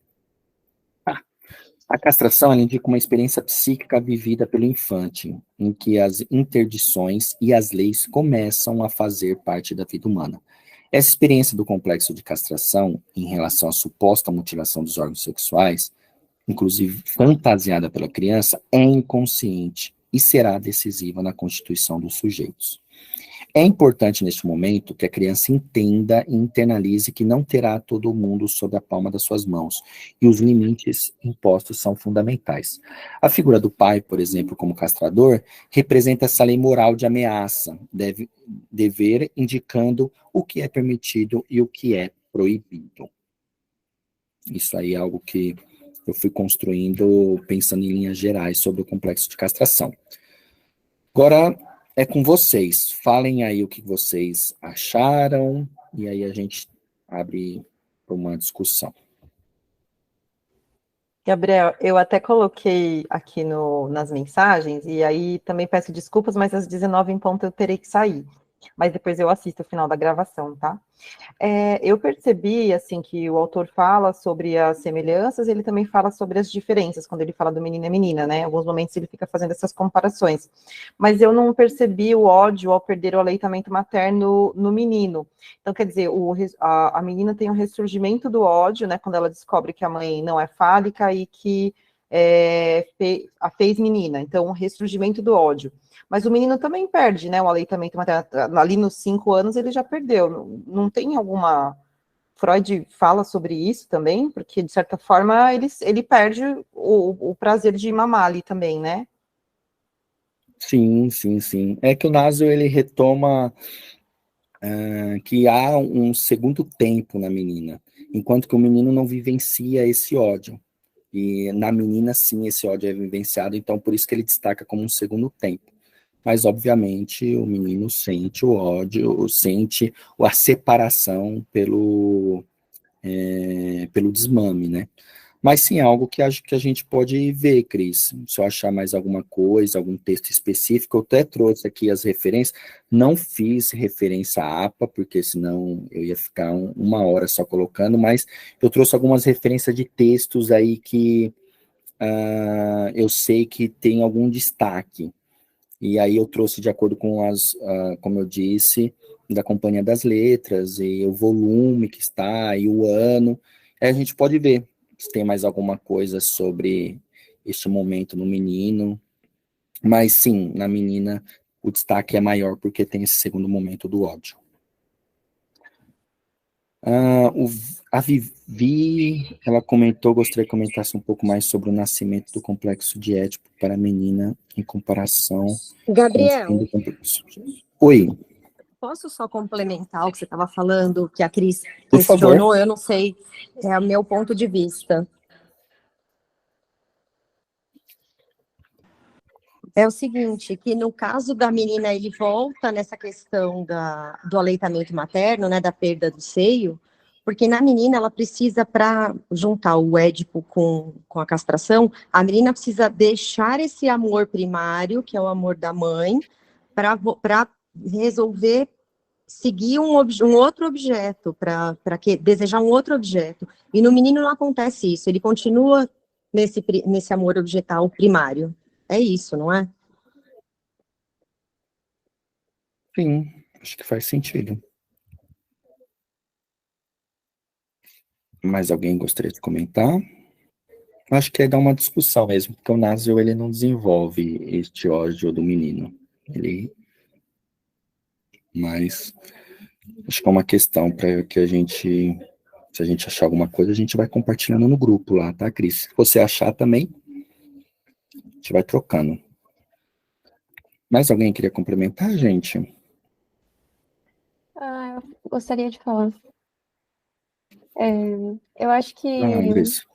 Speaker 1: A castração, ela indica uma experiência psíquica vivida pelo infante, em que as interdições e as leis começam a fazer parte da vida humana. Essa experiência do complexo de castração, em relação à suposta mutilação dos órgãos sexuais, inclusive fantasiada pela criança, é inconsciente e será decisiva na constituição dos sujeitos. É importante neste momento que a criança entenda e internalize que não terá todo mundo sob a palma das suas mãos, e os limites impostos são fundamentais. A figura do pai, por exemplo, como castrador, representa essa lei moral de ameaça, dever indicando o que é permitido e o que é proibido. Isso aí é algo que eu fui construindo pensando em linhas gerais sobre o complexo de castração. Agora é com vocês. Falem aí o que vocês acharam, e aí a gente abre para uma discussão.
Speaker 2: Gabriel, eu até coloquei aqui nas mensagens, e aí também peço desculpas, mas às 19 em ponto eu terei que sair. Mas depois eu assisto o final da gravação, tá? Eu percebi, assim, que o autor fala sobre as semelhanças, ele também fala sobre as diferenças, quando ele fala do menino e menina, né? Em alguns momentos ele fica fazendo essas comparações. Mas eu não percebi o ódio ao perder o aleitamento materno no menino. Então, quer dizer, a menina tem um ressurgimento do ódio, né? Quando ela descobre que a mãe não é fálica e que a fez menina. Então, um ressurgimento do ódio. Mas o menino também perde, né, o aleitamento materno. Ali nos 5 anos ele já perdeu. Não tem alguma Freud fala sobre isso também, porque, de certa forma, ele perde o prazer de mamar ali também, né?
Speaker 1: Sim, sim, sim. É que o Nasio, ele retoma que há um segundo tempo na menina, enquanto que o menino não vivencia esse ódio. E na menina, sim, esse ódio é vivenciado, então por isso que ele destaca como um segundo tempo. Mas, obviamente, o menino sente o ódio, sente a separação pelo desmame, né? Mas sim, é algo que acho que a gente pode ver, Cris. Se eu achar mais alguma coisa, algum texto específico, eu até trouxe aqui as referências. Não fiz referência à APA, porque senão eu ia ficar uma hora só colocando, mas eu trouxe algumas referências de textos aí que eu sei que tem algum destaque. E aí eu trouxe de acordo com como eu disse, da Companhia das Letras, e o volume que está, e o ano. Aí a gente pode ver se tem mais alguma coisa sobre este momento no menino. Mas sim, na menina o destaque é maior porque tem esse segundo momento do ódio. A Vivi, ela comentou, gostaria que comentasse um pouco mais sobre o nascimento do complexo de Édipo para a menina em comparação
Speaker 4: Gabriel,
Speaker 1: com o fim do complexo. Oi.
Speaker 4: Posso só complementar o que você estava falando, que a Cris
Speaker 1: Por favor.
Speaker 4: questionou? Eu não sei, é o meu ponto de vista. É o seguinte, que no caso da menina, ele volta nessa questão do aleitamento materno, né, da perda do seio, porque na menina ela precisa, para juntar o Édipo com a castração, a menina precisa deixar esse amor primário, que é o amor da mãe, para resolver seguir um outro objeto, para desejar um outro objeto. E no menino não acontece isso, ele continua nesse amor objetal primário. É isso, não é?
Speaker 1: Sim, acho que faz sentido. Mais alguém gostaria de comentar? Acho que é dar uma discussão mesmo, porque o Nasio, ele não desenvolve este ódio do menino. Mas acho que é uma questão para que a gente, se a gente achar alguma coisa, a gente vai compartilhando no grupo lá, tá, Cris? Se você achar também, a gente vai trocando. Mais alguém queria complementar, gente?
Speaker 5: Eu gostaria de falar. Eu acho que
Speaker 1: Cris.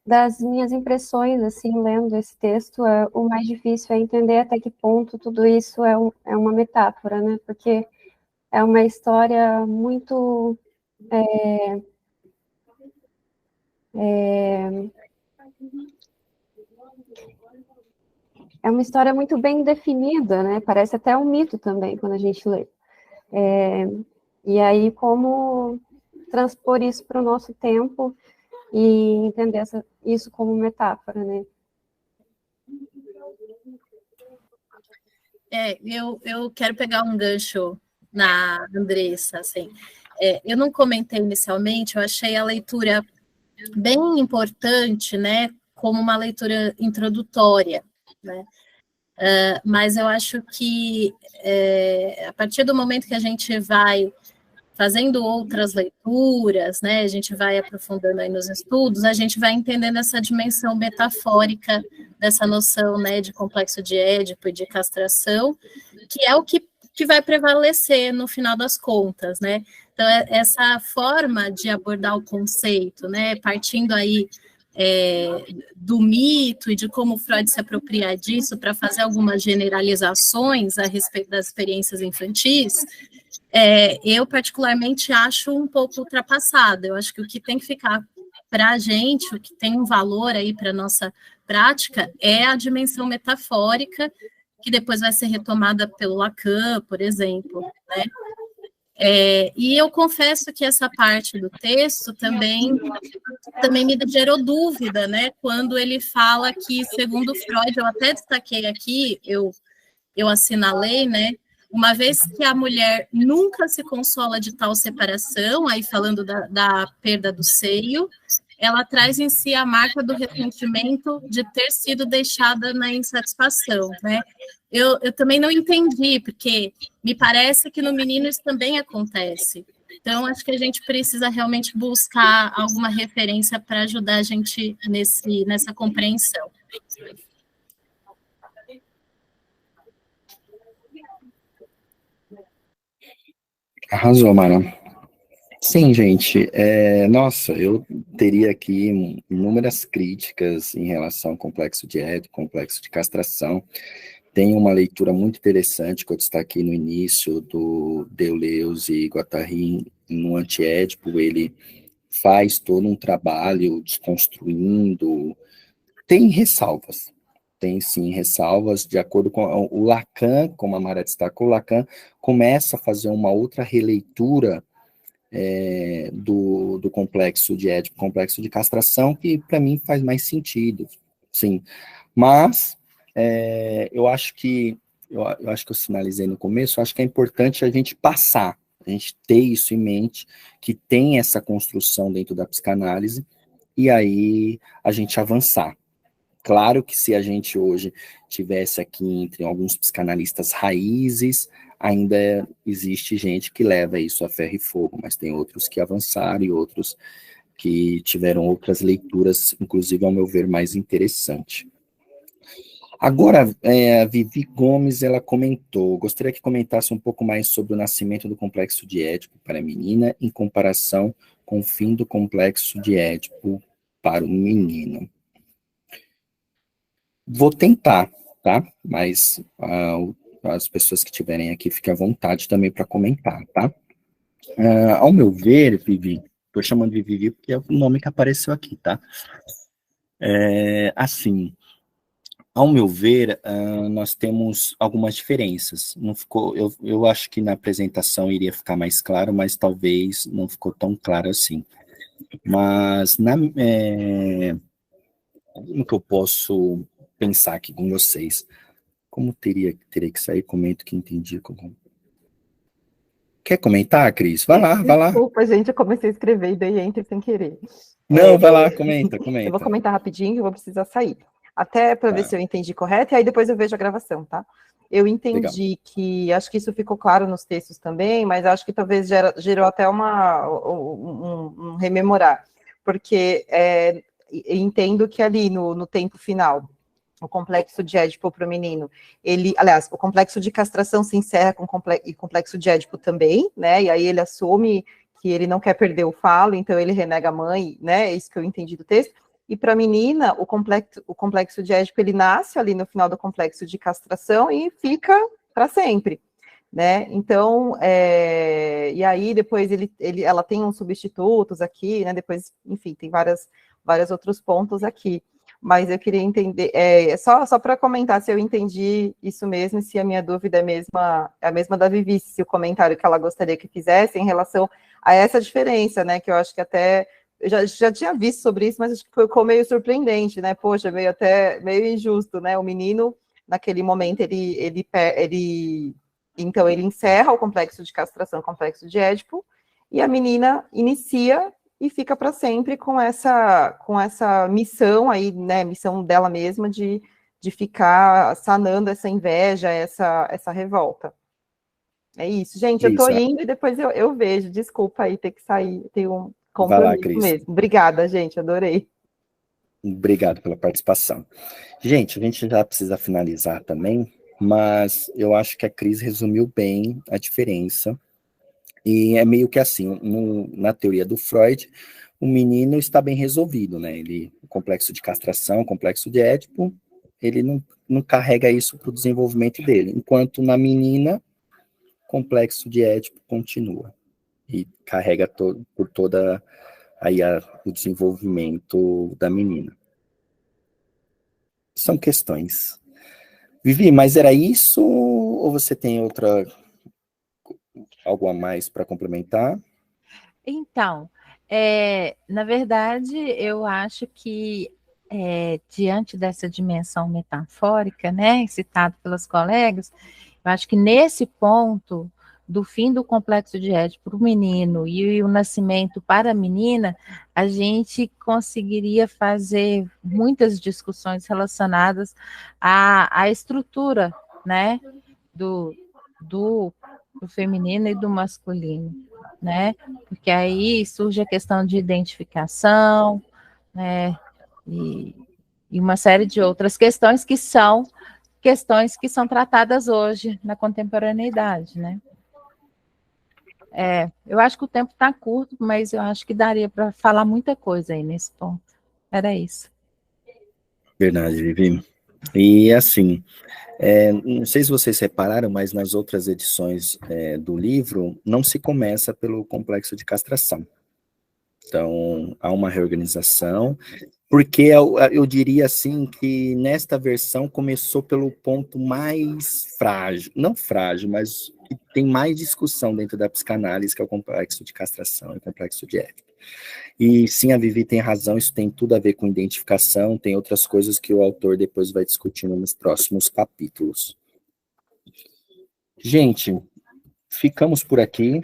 Speaker 5: das minhas impressões, assim, lendo esse texto, o mais difícil é entender até que ponto tudo isso é uma metáfora, né? Porque é uma história muito é uma história muito bem definida, né? Parece até um mito também, quando a gente lê. E aí, como transpor isso para o nosso tempo e entender isso como metáfora, né?
Speaker 6: Eu quero pegar um gancho na Andressa, assim. Eu não comentei inicialmente, eu achei a leitura bem importante, né, como uma leitura introdutória, né, mas eu acho que a partir do momento que a gente vai fazendo outras leituras, né, a gente vai aprofundando aí nos estudos, a gente vai entendendo essa dimensão metafórica dessa noção, né, de complexo de Édipo e de castração, que é o que vai prevalecer no final das contas, né? Então, essa forma de abordar o conceito, né, partindo aí do mito e de como Freud se apropria disso para fazer algumas generalizações a respeito das experiências infantis, eu particularmente acho um pouco ultrapassado. Eu acho que o que tem que ficar para a gente, o que tem um valor aí para a nossa prática, é a dimensão metafórica, que depois vai ser retomada pelo Lacan, por exemplo, né? E eu confesso que essa parte do texto também me gerou dúvida, né? Quando ele fala que, segundo Freud, eu até destaquei aqui, eu assinalei, né? Uma vez que a mulher nunca se consola de tal separação, aí falando da perda do seio, ela traz em si a marca do ressentimento de ter sido deixada na insatisfação, né? Eu também não entendi, porque me parece que no menino isso também acontece, Então, acho que a gente precisa realmente buscar alguma referência para ajudar a gente nessa compreensão.
Speaker 1: Arrasou, Mara. Sim, gente. Nossa, eu teria aqui inúmeras críticas em relação ao complexo de Édipo, complexo de castração. Tem uma leitura muito interessante que eu destaquei no início, do Deleuze e Guattari no Antiédipo. Ele faz todo um trabalho desconstruindo. Tem ressalvas. Tem sim ressalvas, de acordo com o Lacan, como a Mara destacou, Lacan começa a fazer uma outra releitura do complexo de Édipo, complexo de castração, que para mim faz mais sentido, sim. Mas eu acho que eu sinalizei no começo, eu acho que é importante a gente passar, a gente ter isso em mente, que tem essa construção dentro da psicanálise, e aí a gente avançar. Claro que se a gente hoje tivesse aqui entre alguns psicanalistas raízes, ainda existe gente que leva isso a ferro e fogo, mas tem outros que avançaram e outros que tiveram outras leituras, inclusive, ao meu ver, mais interessante. Agora, a Vivi Gomes, ela comentou, gostaria que comentasse um pouco mais sobre o nascimento do complexo de Édipo para a menina, em comparação com o fim do complexo de Édipo para o menino. Vou tentar, tá? Mas as pessoas que estiverem aqui, fiquem à vontade também para comentar, tá? Ao meu ver, Vivi, estou chamando de Vivi porque é o nome que apareceu aqui, tá? Assim, ao meu ver, nós temos algumas diferenças. Não ficou, eu acho que na apresentação iria ficar mais claro, mas talvez não ficou tão claro assim. Mas como que eu posso pensar aqui com vocês? Como teria que sair? Comento que entendi. Quer comentar, Cris? Vai lá, vai lá.
Speaker 2: Desculpa, gente, eu comecei a escrever e daí entra sem querer.
Speaker 1: Não, vai lá, comenta.
Speaker 2: Eu vou comentar rapidinho e vou precisar sair. Até para ver se eu entendi correto, e aí depois eu vejo a gravação, tá? Eu entendi que, acho que isso ficou claro nos textos também, mas acho que talvez gerou até um rememorar, porque entendo que ali no tempo final, o complexo de Édipo para o menino, aliás, o complexo de castração se encerra com o complexo de Édipo também, né, e aí ele assume que ele não quer perder o falo, então ele renega a mãe, né, é isso que eu entendi do texto. E para a menina, o complexo de Édipo, ele nasce ali no final do complexo de castração e fica para sempre, né? Então, e aí depois ela tem uns substitutos aqui, né? Depois, enfim, tem vários outros pontos aqui. Mas eu queria entender, só para comentar se eu entendi isso mesmo, se a minha dúvida é a mesma da Vivi, se o comentário que ela gostaria que fizesse em relação a essa diferença, né? Que eu acho que até eu já tinha visto sobre isso, mas acho que ficou meio surpreendente, né? Poxa, meio injusto, né? O menino, naquele momento, então ele encerra o complexo de castração, o complexo de Édipo, e a menina inicia e fica para sempre com essa missão aí, né? Missão dela mesma de ficar sanando essa inveja, essa revolta. É isso, gente. Eu tô indo e depois eu vejo. Desculpa aí ter que sair, ter um compromisso mesmo. Obrigada, gente, adorei.
Speaker 1: Obrigado pela participação. Gente, a gente já precisa finalizar também, mas eu acho que a Cris resumiu bem a diferença, e é meio que assim, na teoria do Freud, o menino está bem resolvido, né? O complexo de castração, o complexo de Édipo, ele não carrega isso para o desenvolvimento dele, enquanto na menina, o complexo de Édipo continua e carrega por toda aí o desenvolvimento da menina. São questões. Vivi, mas era isso ou você tem algo a mais para complementar?
Speaker 7: Então, na verdade, eu acho que diante dessa dimensão metafórica, né, citado pelas colegas, eu acho que nesse ponto do fim do complexo de Édipo para o menino e o nascimento para a menina, a gente conseguiria fazer muitas discussões relacionadas à estrutura, né, do feminino e do masculino. né? Porque aí surge a questão de identificação, né? E uma série de outras questões que são tratadas hoje na contemporaneidade, né? Eu acho que o tempo está curto, mas eu acho que daria para falar muita coisa aí nesse ponto. Era isso.
Speaker 1: Verdade, Vivi. E assim, não sei se vocês repararam, mas nas outras edições do livro, não se começa pelo complexo de castração. Então, há uma reorganização, porque eu diria assim que nesta versão começou pelo ponto mais frágil, não frágil, mas que tem mais discussão dentro da psicanálise, que é o complexo de castração e o complexo de Édipo. E sim, a Vivi tem razão, isso tem tudo a ver com identificação, tem outras coisas que o autor depois vai discutindo nos próximos capítulos. Gente, ficamos por aqui.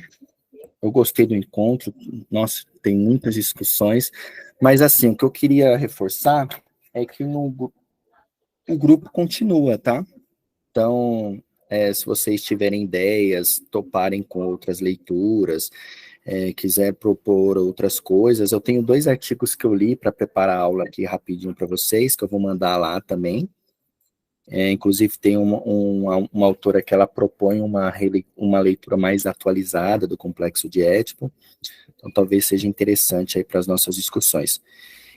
Speaker 1: Eu gostei do encontro, nossa, tem muitas discussões, mas assim, o que eu queria reforçar é que o grupo continua, tá? Então, se vocês tiverem ideias, toparem com outras leituras, quiser propor outras coisas, eu tenho 2 artigos que eu li para preparar a aula aqui rapidinho para vocês, que eu vou mandar lá também. Inclusive tem uma autora que ela propõe uma leitura mais atualizada do complexo de Édipo, então talvez seja interessante aí para as nossas discussões.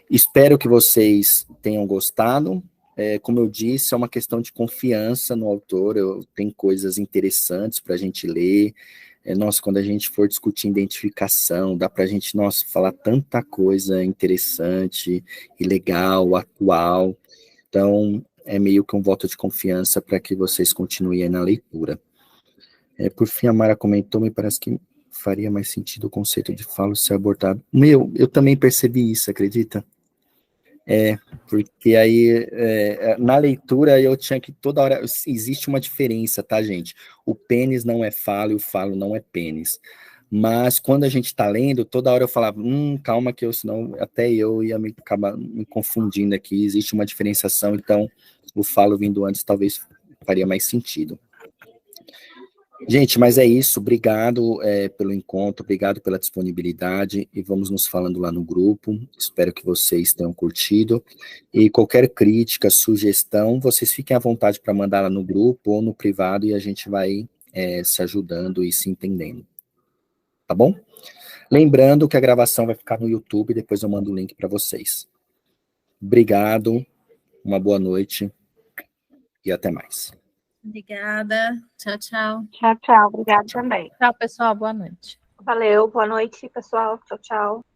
Speaker 1: Espero que vocês tenham gostado. Como eu disse, é uma questão de confiança no autor, tem coisas interessantes para a gente ler. Nossa, quando a gente for discutir identificação, dá para a gente, nossa, falar tanta coisa interessante e legal, atual. Então, é meio que um voto de confiança para que vocês continuem na leitura. Por fim, a Mara comentou, me parece que faria mais sentido o conceito de falo ser abordado. Eu também percebi isso, acredita? Porque aí, na leitura, eu tinha que toda hora, existe uma diferença, tá, gente? O pênis não é falo e o falo não é pênis. Mas quando a gente está lendo, toda hora eu falava, calma que senão até eu ia acabar me confundindo aqui, existe uma diferenciação, então o falo vindo antes talvez faria mais sentido. Gente, mas é isso, obrigado pelo encontro, obrigado pela disponibilidade, e vamos nos falando lá no grupo, espero que vocês tenham curtido, e qualquer crítica, sugestão, vocês fiquem à vontade para mandar lá no grupo ou no privado, e a gente vai se ajudando e se entendendo. Tá bom? Lembrando que a gravação vai ficar no YouTube, depois eu mando o link para vocês. Obrigado, uma boa noite e até mais.
Speaker 6: Obrigada. Tchau, tchau.
Speaker 5: Tchau, tchau. Obrigada também.
Speaker 7: Tchau, pessoal. Boa noite.
Speaker 5: Valeu. Boa noite, pessoal. Tchau, tchau.